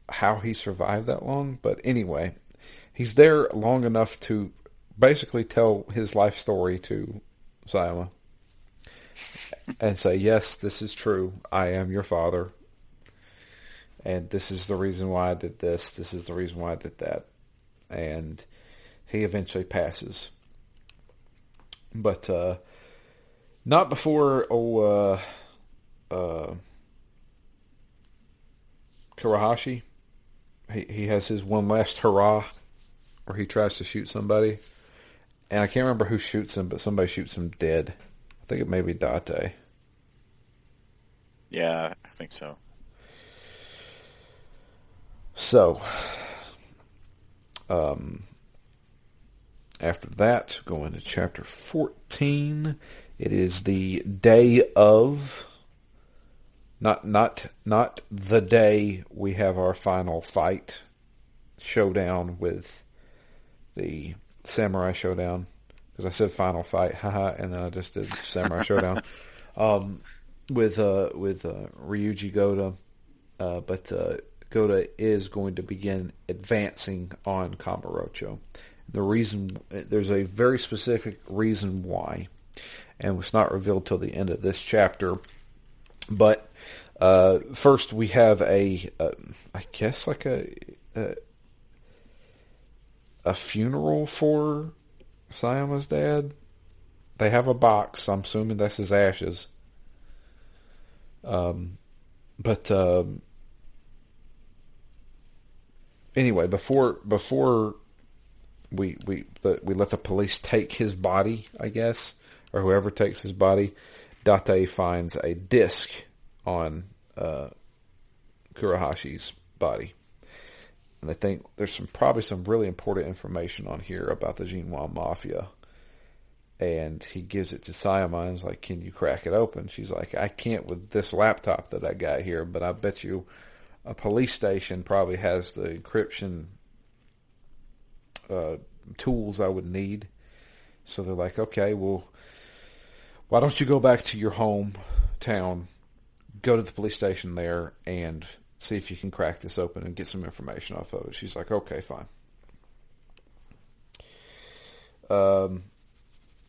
How he survived that long, but anyway, he's there long enough to basically tell his life story to Sayama and say, yes, this is true. I am your father. And this is the reason why I did this. This is the reason why I did that. And he eventually passes. But not before Kurahashi. He has his one last hurrah where he tries to shoot somebody. And I can't remember who shoots him, but somebody shoots him dead. I think it may be Date. Yeah, I think so. So, after that, going to chapter 14. It is the day of... Not the day we have our final fight, showdown with the samurai showdown, because I said final fight, haha, and then I just did samurai showdown, with Ryuji Goda, but Goda is going to begin advancing on Kamurocho. There's a very specific reason why, and it's not revealed till the end of this chapter, but first we have I guess like a funeral for Sayama's dad. They have a box. I'm assuming that's his ashes. But anyway, before we let the police take his body, I guess, or whoever takes his body, Date finds a disc on Kurahashi's body. And they think there's probably some really important information on here about the Jinwan Mafia. And he gives it to Sayama and is like, can you crack it open? She's like, I can't with this laptop that I got here, but I bet you a police station probably has the encryption tools I would need. So they're like, okay, well, why don't you go back to your hometown, go to the police station there, and see if you can crack this open and get some information off of it. She's like, okay, fine.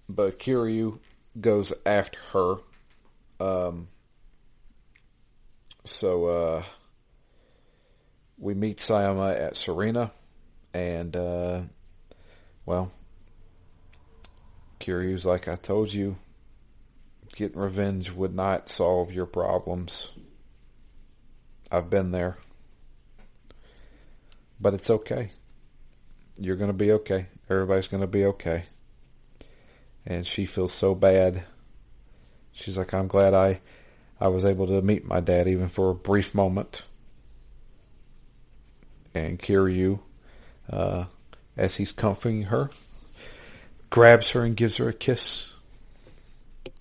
But Kiryu goes after her. So we meet Sayama at Serena, and well, Kiryu's like, I told you, getting revenge would not solve your problems. I've been there. But it's okay. You're going to be okay. Everybody's going to be okay. And she feels so bad. She's like, I'm glad I was able to meet my dad even for a brief moment. And Kiryu, as he's comforting her, grabs her and gives her a kiss.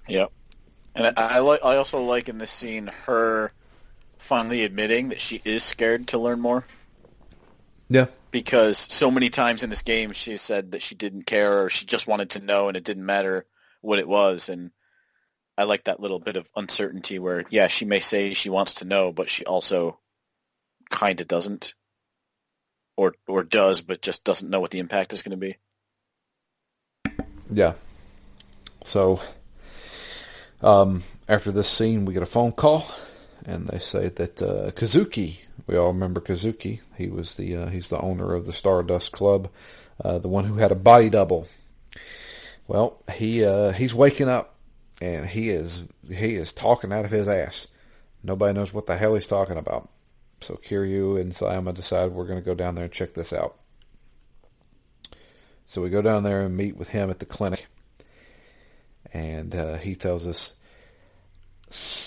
Yep. And I also like in this scene her finally admitting that she is scared to learn more. Yeah. Because so many times in this game she said that she didn't care or she just wanted to know and it didn't matter what it was. And I like that little bit of uncertainty where, yeah, she may say she wants to know, but she also kind of doesn't. Or does, but just doesn't know what the impact is going to be. Yeah. So, after this scene, we get a phone call, and they say that Kazuki, we all remember Kazuki, he's the owner of the Stardust Club, the one who had a body double. Well, he's waking up, and he is talking out of his ass. Nobody knows what the hell he's talking about. So Kiryu and Sayama decide we're going to go down there and check this out. So we go down there and meet with him at the clinic. And he tells us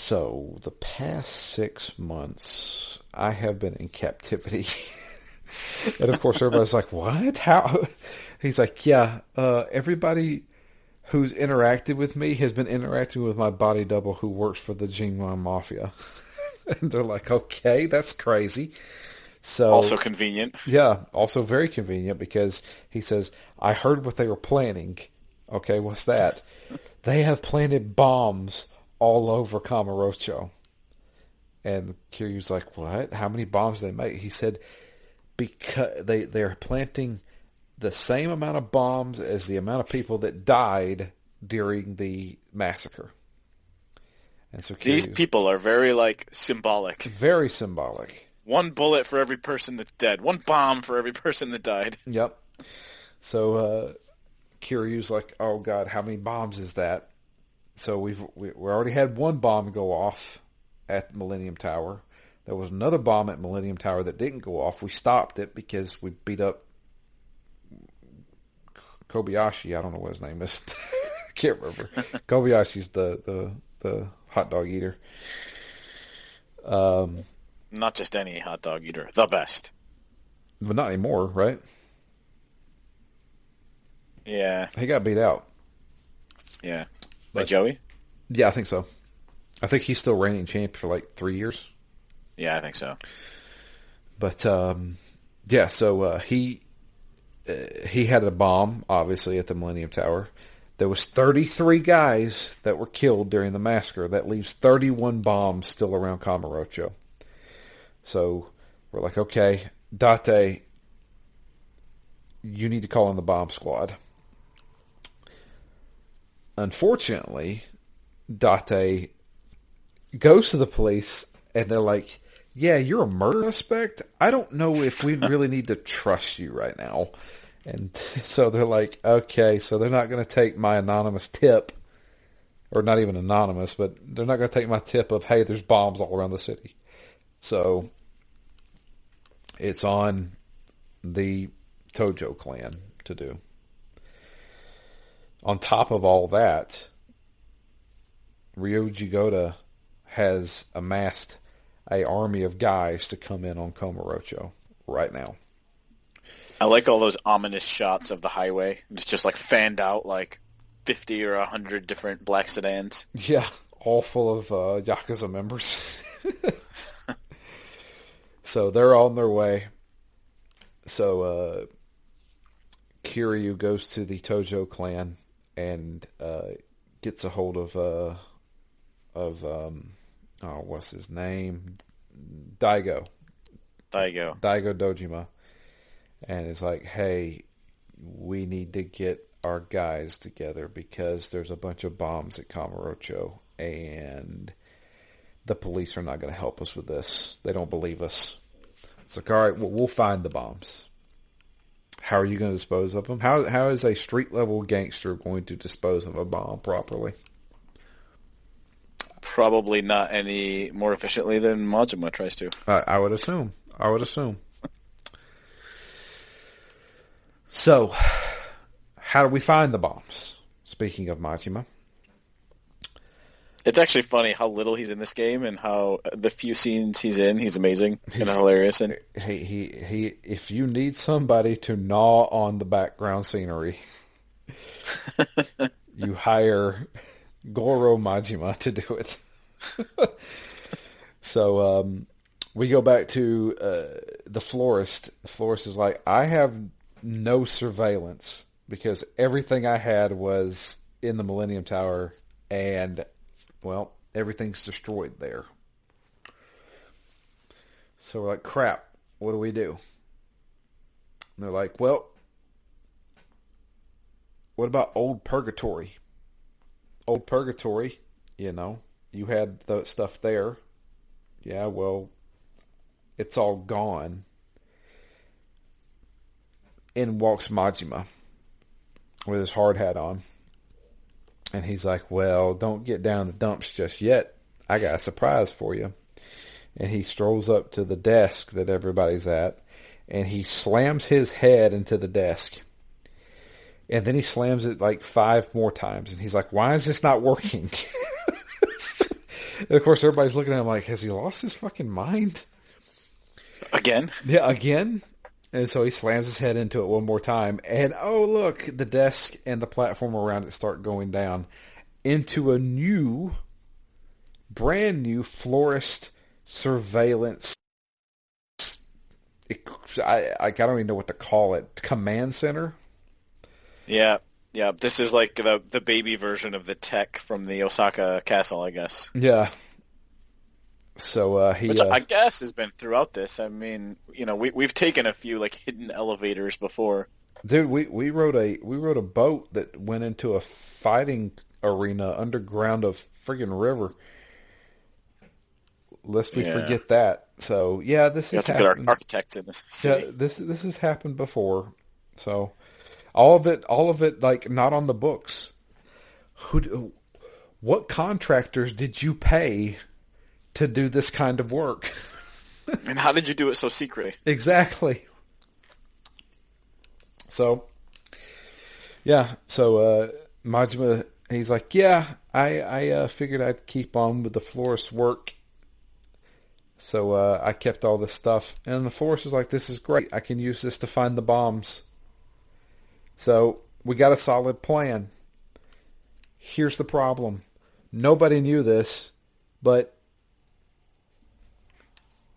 So, the past 6 months, I have been in captivity. And of course, everybody's like, what? How? He's like, yeah, everybody who's interacted with me has been interacting with my body double who works for the Jinwan Mafia. And they're like, okay, that's crazy. So also convenient. Yeah, also very convenient because he says, I heard what they were planning. Okay, what's that? They have planted bombs all over Kamurocho. And Kiryu's like, what? How many bombs did they make? He said, because they're planting the same amount of bombs as the amount of people that died during the massacre. And so these people are very, like, symbolic. Very symbolic. One bullet for every person that's dead. One bomb for every person that died. Yep. So Kiryu's like, oh God, how many bombs is that? So we already had one bomb go off at Millennium Tower. There was another bomb at Millennium Tower that didn't go off. We stopped it because we beat up Kobayashi. I don't know what his name is. I can't remember. Kobayashi's the hot dog eater. Not just any hot dog eater. The best. But not anymore, right? Yeah. He got beat out. Yeah. By Joey? Yeah, I think so. I think he's still reigning champ for like 3 years. Yeah, I think so. But yeah, so he had a bomb, obviously, at the Millennium Tower. There was 33 guys that were killed during the massacre. That leaves 31 bombs still around Kamurocho. So we're like, okay, Date, you need to call in the bomb squad. Unfortunately, Date goes to the police and they're like, yeah, you're a murder suspect. I don't know if we really need to trust you right now. And so they're like, okay, so they're not going to take my anonymous tip, or not even anonymous, but they're not going to take my tip of, hey, there's bombs all around the city. So it's on the Tojo clan to do. On top of all that, Ryoji Goda has amassed an army of guys to come in on Kamurocho right now. I like all those ominous shots of the highway. It's just like fanned out like 50 or 100 different black sedans. Yeah, all full of Yakuza members. So they're on their way. So Kiryu goes to the Tojo clan and gets a hold of what's his name? Daigo Dojima. And it's like, hey, we need to get our guys together because there's a bunch of bombs at Kamurocho and the police are not going to help us with this. They don't believe us. It's like, all right, well, we'll find the bombs. How are you going to dispose of them? How is a street-level gangster going to dispose of a bomb properly? Probably not any more efficiently than Majima tries to. I would assume. So, how do we find the bombs? Speaking of Majima. It's actually funny how little he's in this game and how the few scenes he's in, he's amazing and hilarious. And he if you need somebody to gnaw on the background scenery, you hire Goro Majima to do it. So we go back to the florist. The florist is like, I have no surveillance because everything I had was in the Millennium Tower and, well, everything's destroyed there. So we're like, crap, what do we do? And they're like, well, what about Old Purgatory? Old Purgatory, you had the stuff there. Yeah, well, it's all gone. In walks Majima with his hard hat on. And he's like, well, don't get down the dumps just yet. I got a surprise for you. And he strolls up to the desk that everybody's at. And he slams his head into the desk. And then he slams it like 5 more times. And he's like, why is this not working? And of course, everybody's looking at him like, has he lost his fucking mind? Again? Yeah, again? And so he slams his head into it one more time. And oh, look, the desk and the platform around it start going down into a brand new florist surveillance. I don't even know what to call it. Command center? Yeah. Yeah, this is like the baby version of the tech from the Osaka castle, I guess. Yeah. So Which I guess has been throughout this. I mean, we've taken a few like hidden elevators before. dude, we rode a boat that went into a fighting arena underground of friggin' river. Lest we forget that. So yeah, this has some happened. good architects in this city. Yeah, this has happened before. So all of it, like not on the books. What contractors did you pay to do this kind of work? And how did you do it so secretly? Exactly. So, yeah. So Majima, he's like, yeah, I figured I'd keep on with the florist work. So I kept all this stuff. And the florist is like, this is great. I can use this to find the bombs. So we got a solid plan. Here's the problem. Nobody knew this, but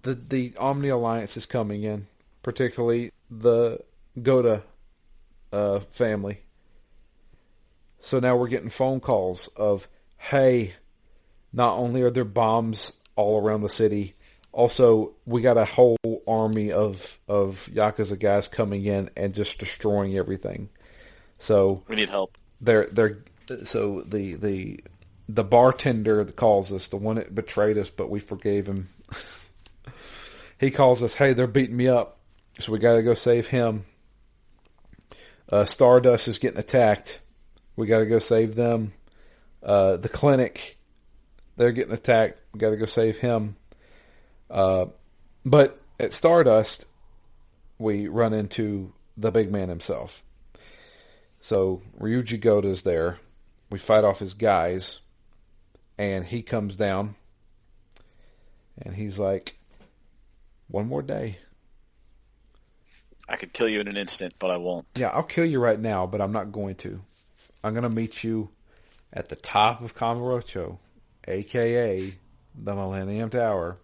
the Omni Alliance is coming in, particularly the Goda family. So now we're getting phone calls of, hey, not only are there bombs all around the city, also we got a whole army of Yakuza guys coming in and just destroying everything. So we need help. So the bartender that calls us, the one that betrayed us, but we forgave him. He calls us, hey, they're beating me up, so we got to go save him. Stardust is getting attacked. We got to go save them. The clinic, they're getting attacked. We got to go save him. But at Stardust, we run into the big man himself. So Ryuji Goda's there. We fight off his guys, and he comes down, and he's like, one more day. I could kill you in an instant, but I won't. Yeah, I'll kill you right now, but I'm not going to. I'm going to meet you at the top of Kamurocho, a.k.a. the Millennium Tower,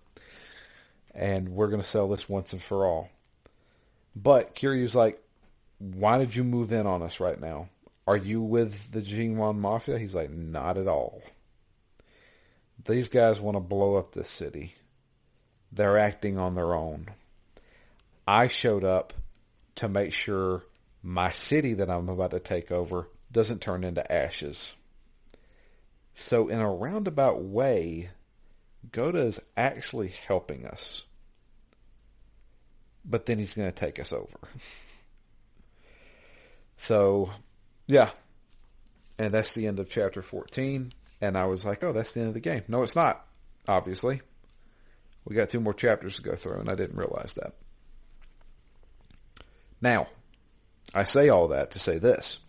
and we're going to sell this once and for all. But Kiryu's like, why did you move in on us right now? Are you with the Jinwan Mafia? He's like, not at all. These guys want to blow up this city. They're acting on their own. I showed up to make sure my city that I'm about to take over doesn't turn into ashes. So in a roundabout way, Goda is actually helping us. But then he's going to take us over. So, yeah. And that's the end of chapter 14. And I was like, oh, that's the end of the game. No, it's not, obviously. We got 2 more chapters to go through, and I didn't realize that. Now, I say all that to say this.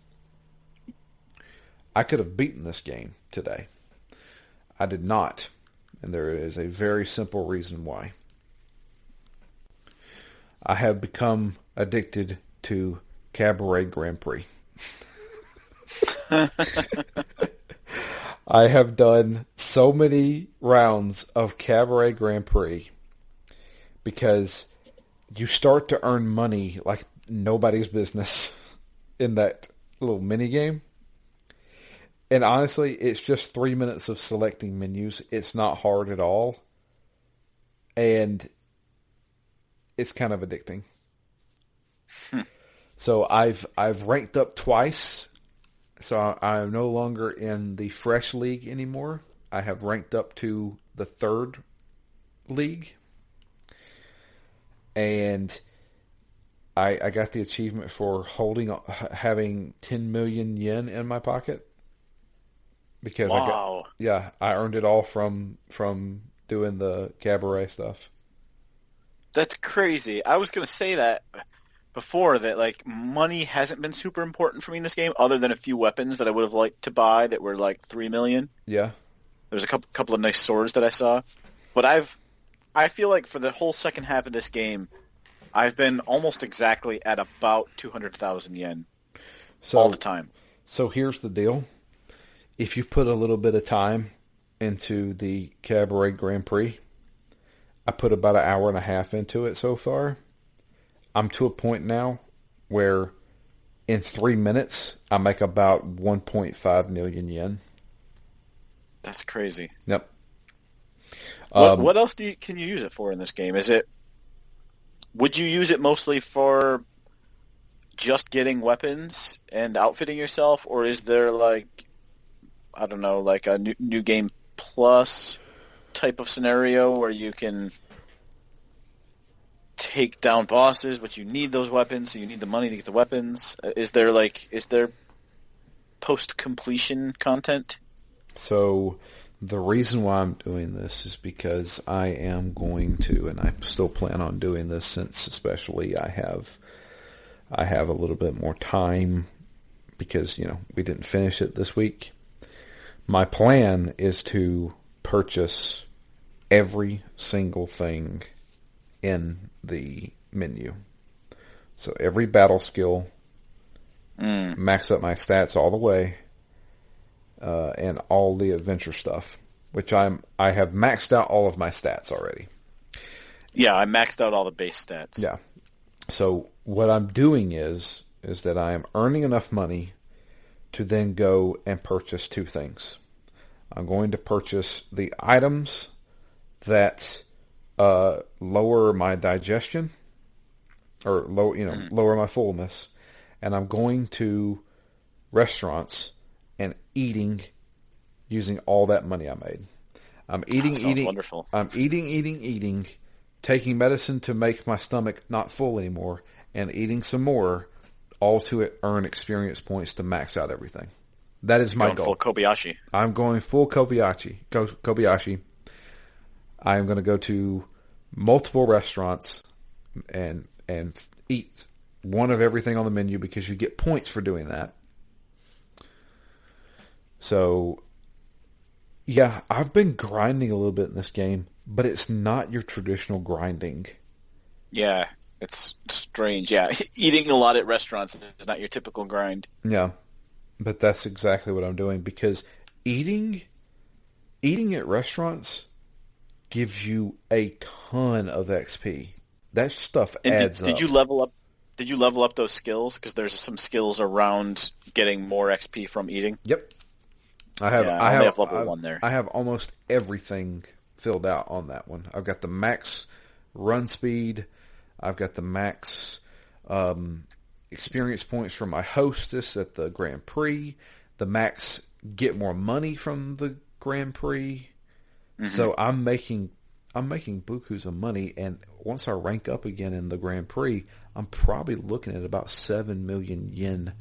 I could have beaten this game today. I did not. And there is a very simple reason why. I have become addicted to Cabaret Grand Prix. I have done so many rounds of Cabaret Grand Prix because you start to earn money like nobody's business in that little mini game. And honestly, it's just 3 minutes of selecting menus. It's not hard at all. And it's kind of addicting. So I've ranked up twice. So I'm no longer in the Fresh League anymore. I have ranked up to the 3rd league. And I got the achievement for having 10 million yen in my pocket. Because wow. I earned it all from doing the cabaret stuff. That's crazy. I was going to say that before, that like money hasn't been super important for me in this game, other than a few weapons that I would have liked to buy that were like 3 million. Yeah. There's a couple of nice swords that I saw, but I feel like for the whole second half of this game, I've been almost exactly at about 200,000 yen all the time. So here's the deal. If you put a little bit of time into the Cabaret Grand Prix, I put about an hour and a half into it so far. I'm to a point now where in 3 minutes, I make about 1.5 million yen. That's crazy. Yep. What else can you use it for in this game? Would you use it mostly for just getting weapons and outfitting yourself, or is there I don't know, like a new game plus type of scenario where you can take down bosses, but you need those weapons, so you need the money to get the weapons? Is there post completion content? So the reason why I'm doing this is because I am going to, and I still plan on doing this since especially I have a little bit more time because, we didn't finish it this week. My plan is to purchase every single thing in the menu. So every battle skill, max up my stats all the way, and all the adventure stuff, which I have maxed out all of my stats already. Yeah, I maxed out all the base stats. Yeah. So what I'm doing is that I am earning enough money to then go and purchase two things. I'm going to purchase the items that lower my digestion or lower my fullness, and I'm going to restaurants and eating using all that money I made. I'm eating. Wonderful. I'm eating, taking medicine to make my stomach not full anymore, and eating some more, all to earn experience points to max out everything. That is my goal. Full Kobayashi. I'm going full Kobayashi. I'm going to go to multiple restaurants and eat one of everything on the menu because you get points for doing that. So, yeah, I've been grinding a little bit in this game, but it's not your traditional grinding. Yeah, it's strange. Yeah, eating a lot at restaurants is not your typical grind. Yeah, but that's exactly what I'm doing because eating at restaurants gives you a ton of XP. That stuff adds up. Did you level up? Did you level up those skills? Because there's some skills around getting more XP from eating. Yep. I have level 1 there. I have almost everything filled out on that one. I've got the max run speed. I've got the max experience points from my hostess at the Grand Prix. The max get more money from the Grand Prix. Mm-hmm. So I'm making bukus of money, and once I rank up again in the Grand Prix, I'm probably looking at about 7 million yen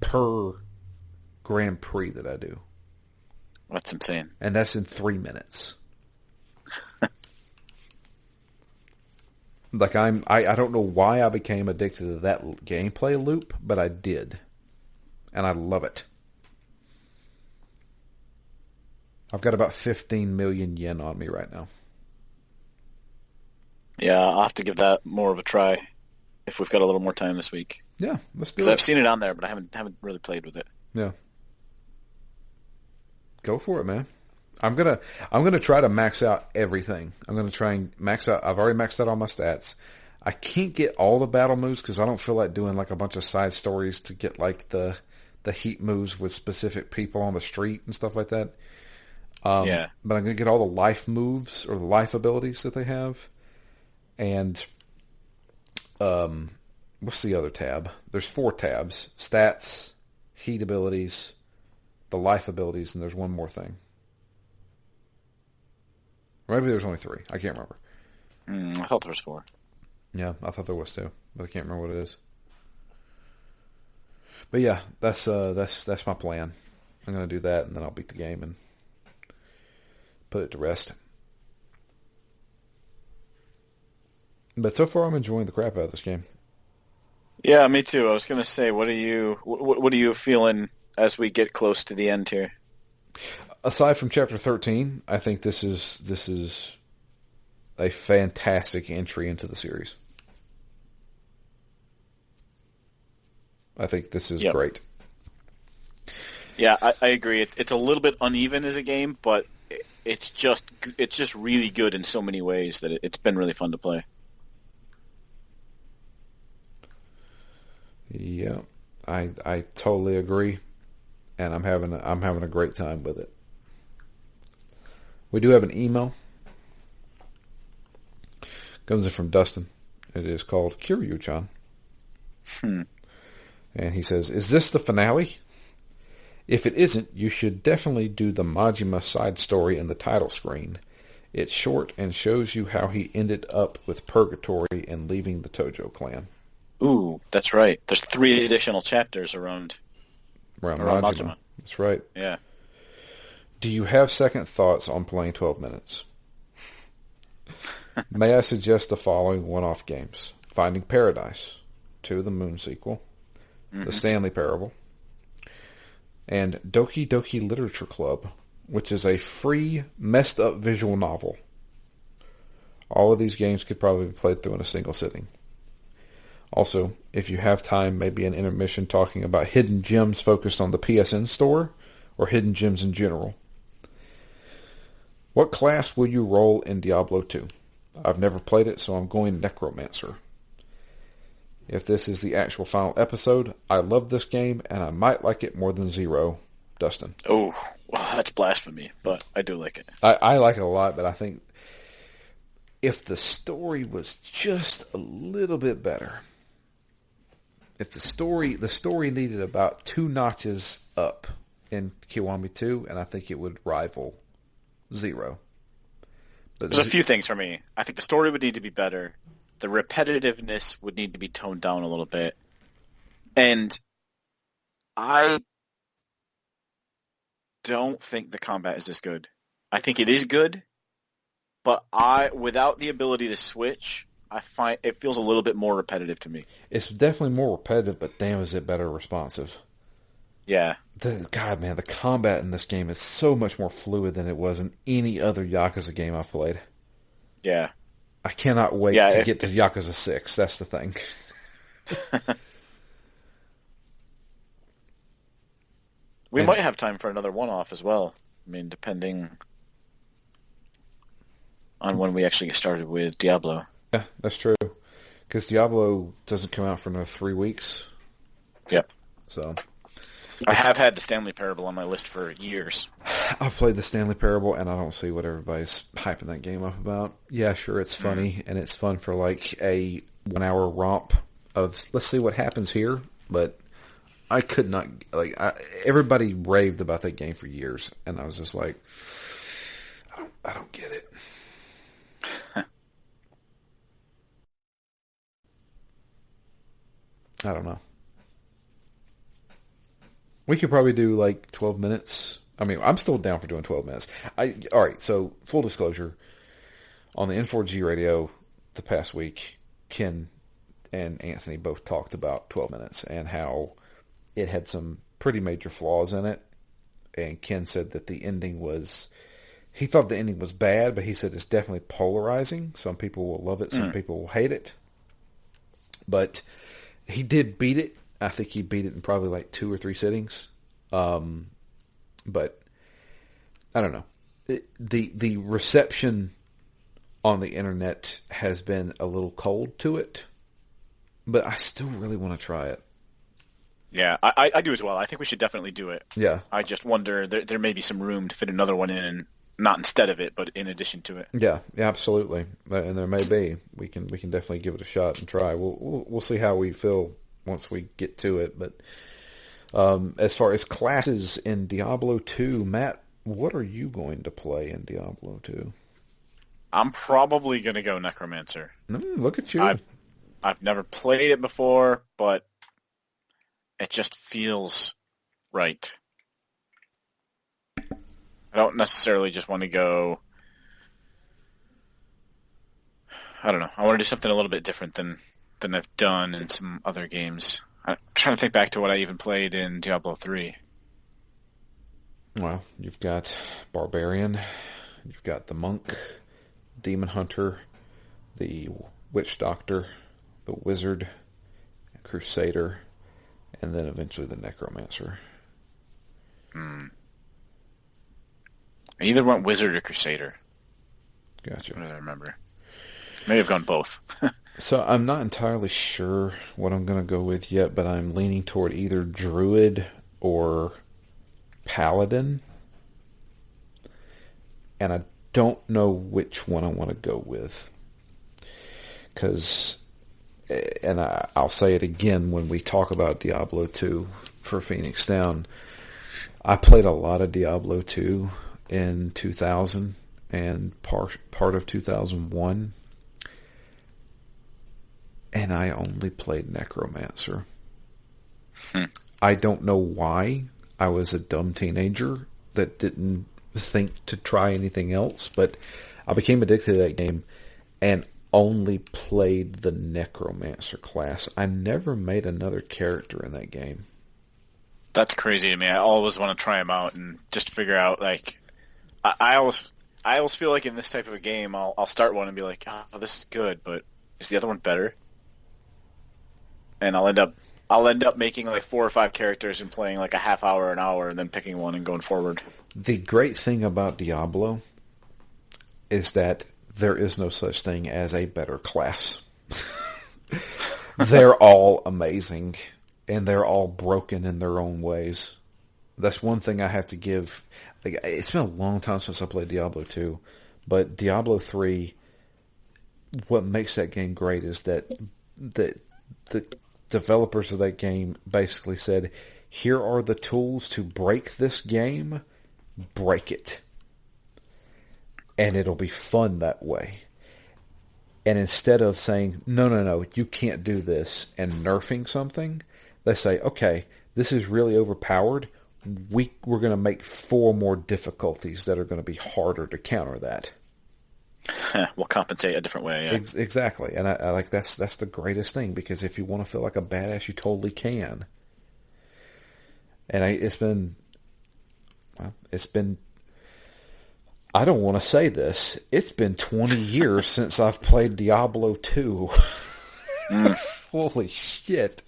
per Grand Prix that I do. That's insane. And that's in 3 minutes. I don't know why I became addicted to that gameplay loop, but I did. And I love it. I've got about 15 million yen on me right now. Yeah, I'll have to give that more of a try if we've got a little more time this week. Yeah, let's do it. Because I've seen it on there, but I haven't really played with it. Yeah. Go for it, man. I'm gonna try to max out everything. I'm gonna try and max out. I've already maxed out all my stats. I can't get all the battle moves because I don't feel like doing like a bunch of side stories to get like the heat moves with specific people on the street and stuff like that. Yeah. But I'm gonna get all the life moves or the life abilities that they have, and what's the other tab? There's 4 tabs: stats, heat abilities, the life abilities, and there's one more thing. Or maybe there's only 3. I can't remember. I thought there was 4. Yeah, I thought there was 2, but I can't remember what it is. But yeah, that's my plan. I'm gonna do that, and then I'll beat the game and put it to rest. But so far, I'm enjoying the crap out of this game. Yeah, me too. I was gonna say, what are you feeling as we get close to the end here? aside from Chapter 13, I think this is a fantastic entry into the series. I think this is great. Yeah, I agree. It's a little bit uneven as a game, but it's just really good in so many ways that it's been really fun to play. Yeah, I totally agree, and I'm having a great time with it. We do have an email. Comes in from Dustin. It is called Kiryu-chan. And he says, "Is this the finale? If it isn't, you should definitely do the Majima side story in the title screen. It's short and shows you how he ended up with Purgatory and leaving the Tojo clan." Ooh, that's right. There's 3 additional chapters around Majima. That's right. Yeah. Do you have second thoughts on playing 12 minutes? May I suggest the following one-off games: Finding Paradise, To the Moon sequel, The Stanley Parable, and Doki Doki Literature Club, which is a free, messed-up visual novel. All of these games could probably be played through in a single sitting. Also, if you have time, maybe an intermission talking about hidden gems focused on the PSN store, or hidden gems in general. What class will you roll in Diablo 2? I've never played it, so I'm going Necromancer. If this is the actual final episode, I love this game, and I might like it more than Zero. Dustin. Oh, well, that's blasphemy, but I do like it. I like it a lot, but I think if the story was just a little bit better, if the story needed about 2 notches up in Kiwami 2, and I think it would rival Zero. But there's a few things for me. I think the story would need to be better. The repetitiveness would need to be toned down a little bit. And I don't think the combat is this good. I think it is good, but without the ability to switch, I find it feels a little bit more repetitive to me. It's definitely more repetitive, but damn, is it better responsive. Yeah. The combat in this game is so much more fluid than it was in any other Yakuza game I've played. Yeah. I cannot wait to get to Yakuza 6. That's the thing. We might have time for another one-off as well. I mean, depending on when we actually get started with Diablo. Yeah, that's true. Because Diablo doesn't come out for another 3 weeks. Yep. So I have had the Stanley Parable on my list for years. I've played the Stanley Parable, and I don't see what everybody's hyping that game up about. Yeah, sure, it's funny, and it's fun for like a 1-hour romp of let's see what happens here. But I could not everybody raved about that game for years, and I was just like, I don't get it. I don't know. We could probably do like 12 minutes. I mean, I'm still down for doing 12 minutes. All right, so full disclosure, on the N4G radio the past week, Ken and Anthony both talked about 12 minutes and how it had some pretty major flaws in it. And Ken said that the ending he thought the ending was bad, but he said it's definitely polarizing. Some people will love it, some people will hate it. But he did beat it. I think he beat it in probably like 2 or 3 sittings. But I don't know. The reception on the internet has been a little cold to it, but I still really want to try it. Yeah, I do as well. I think we should definitely do it. Yeah. I just wonder, there may be some room to fit another one in, not instead of it, but in addition to it. Yeah, absolutely. And there may be. We can definitely give it a shot and try. We'll see how we feel once we get to it. But as far as classes in Diablo 2, Matt, what are you going to play in Diablo 2? I'm probably going to go Necromancer. Look at you. I've never played it before, but it just feels right. I don't necessarily just want to go... I don't know. I want to do something a little bit different than I've done in some other games. I'm trying to think back to what I even played in Diablo 3. Well, you've got Barbarian, you've got the Monk, Demon Hunter, the Witch Doctor, the Wizard, Crusader, and then eventually the Necromancer. I either went Wizard or Crusader. Gotcha. What do I remember? Maybe I've gone both. So I'm not entirely sure what I'm going to go with yet, but I'm leaning toward either Druid or Paladin. And I don't know which one I want to go with. Because, and I'll say it again when we talk about Diablo 2 for Phoenix Down, I played a lot of Diablo 2 in 2000 and part of 2001. And I only played Necromancer. I don't know why. I was a dumb teenager that didn't think to try anything else, but I became addicted to that game and only played the Necromancer class. I never made another character in that game. That's crazy to me. I always want to try them out and just figure out, like, I always feel like in this type of a game, I'll start one and be like, oh, this is good, but is the other one better? And I'll end up making like 4 or 5 characters and playing like a half hour, an hour, and then picking one and going forward. The great thing about Diablo is that there is no such thing as a better class. They're all amazing, and they're all broken in their own ways. That's one thing I have to give. Like, it's been a long time since I played Diablo 2, but Diablo 3, what makes that game great is that the developers of that game basically said, here are the tools to break this game, break it. And it'll be fun that way. And instead of saying, no, you can't do this, and nerfing something, they say, okay, this is really overpowered. We're going to make 4 more difficulties that are going to be harder to counter that. We'll compensate a different way. Yeah. Exactly, and I like that's the greatest thing, because if you want to feel like a badass, you totally can. And it's been. I don't want to say this. It's been 20 years since I've played Diablo 2. Holy shit!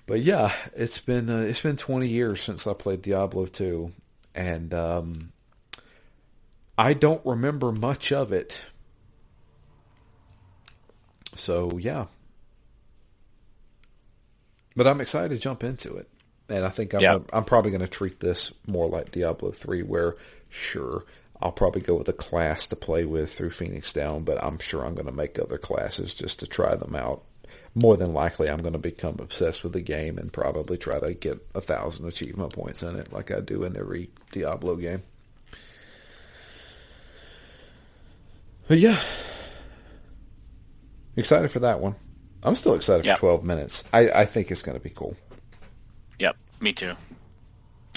But yeah, it's been 20 years since I played Diablo 2, and I don't remember much of it. So, yeah. But I'm excited to jump into it. And I think I'm probably going to treat this more like Diablo 3, where, sure, I'll probably go with a class to play with through Phoenix Down, but I'm sure I'm going to make other classes just to try them out. More than likely, I'm going to become obsessed with the game and probably try to get 1,000 achievement points in it like I do in every Diablo game. But yeah, excited for that one. I'm still excited for 12 minutes. I think it's going to be cool. Yep, me too.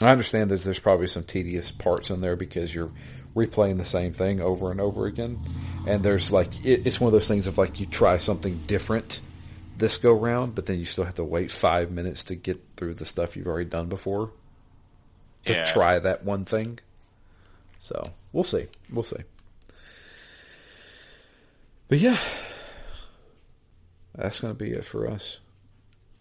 I understand there's probably some tedious parts in there because you're replaying the same thing over and over again. And there's like, it's one of those things of like you try something different this go round, but then you still have to wait 5 minutes to get through the stuff you've already done before to try that one thing. So we'll see. But yeah, that's going to be it for us.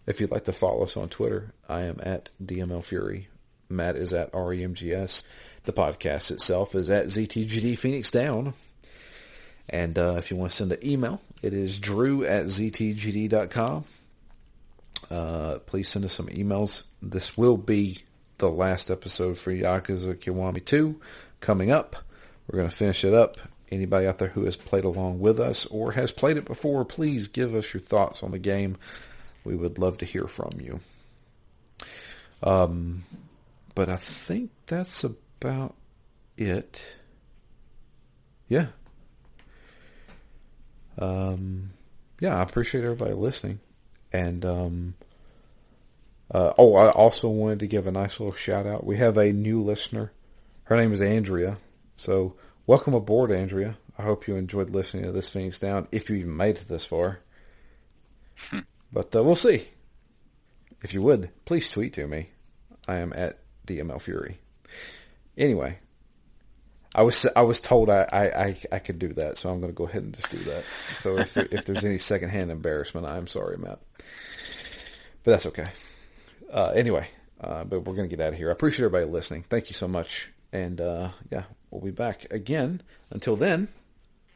If you'd like to follow us on Twitter, I am at DML Fury. Matt is at REMGS. The podcast itself is at ZTGD Phoenix Down. And if you want to send an email, it is drew@ztgd.com. Please send us some emails. This will be the last episode for Yakuza Kiwami 2 coming up. We're going to finish it up. Anybody out there who has played along with us or has played it before, please give us your thoughts on the game. We would love to hear from you. But I think that's about it. Yeah. I appreciate everybody listening. And I also wanted to give a nice little shout out. We have a new listener. Her name is Andrea. So welcome aboard, Andrea. I hope you enjoyed listening to this Phoenix Down, if you even made it this far. But we'll see. If you would, please tweet to me. I am at DML Fury. Anyway, I was told I could do that, so I'm going to go ahead and just do that. So if there's any secondhand embarrassment, I'm sorry, Matt. But that's okay. Anyway, but we're going to get out of here. I appreciate everybody listening. Thank you so much. And yeah, we'll be back again. Until then,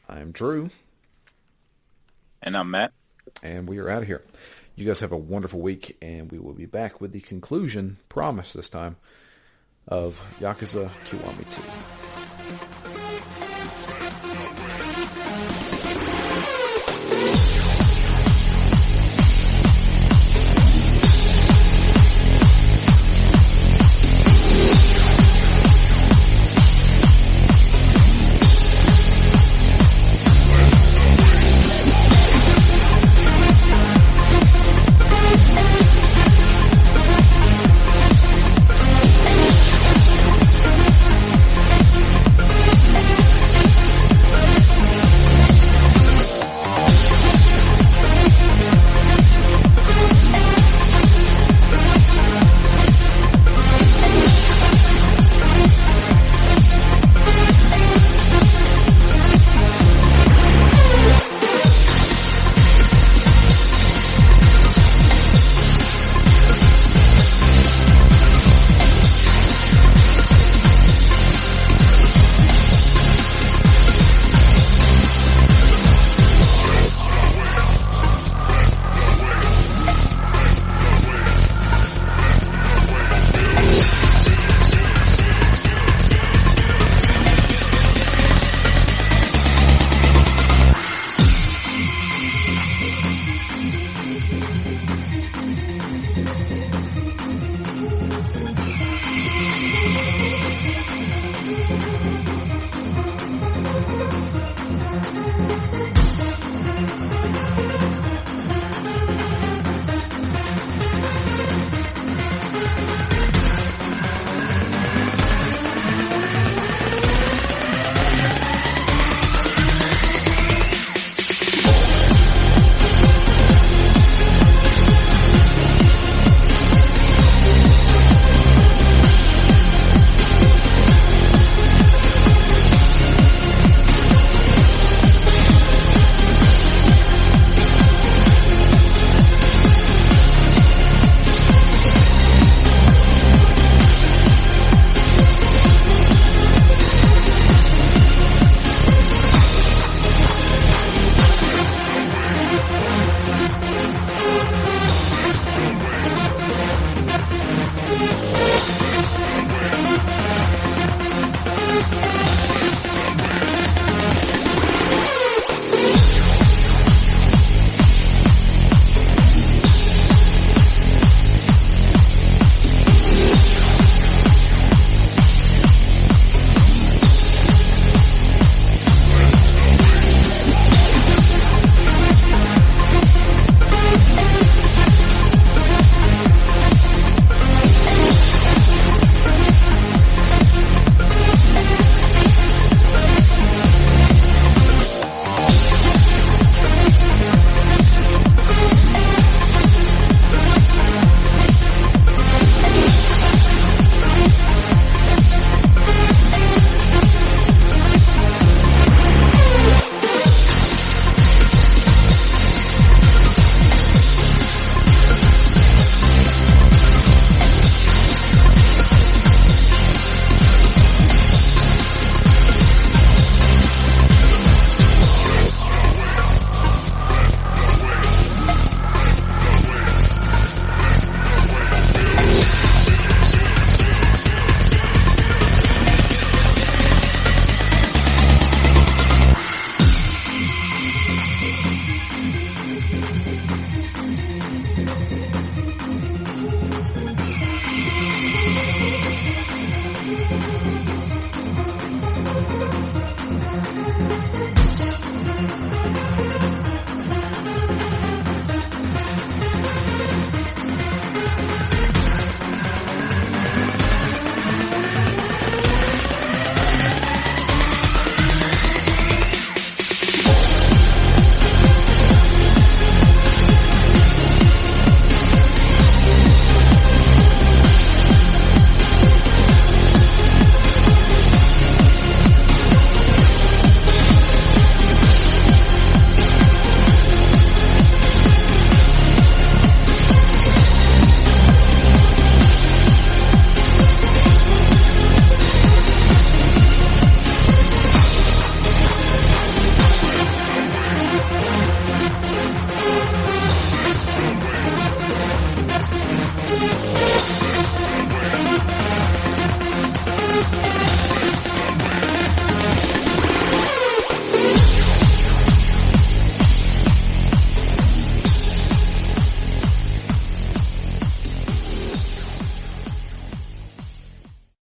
I'm Drew. And I'm Matt. And we are out of here. You guys have a wonderful week, and we will be back with the conclusion, promise this time, of Yakuza Kiwami 2.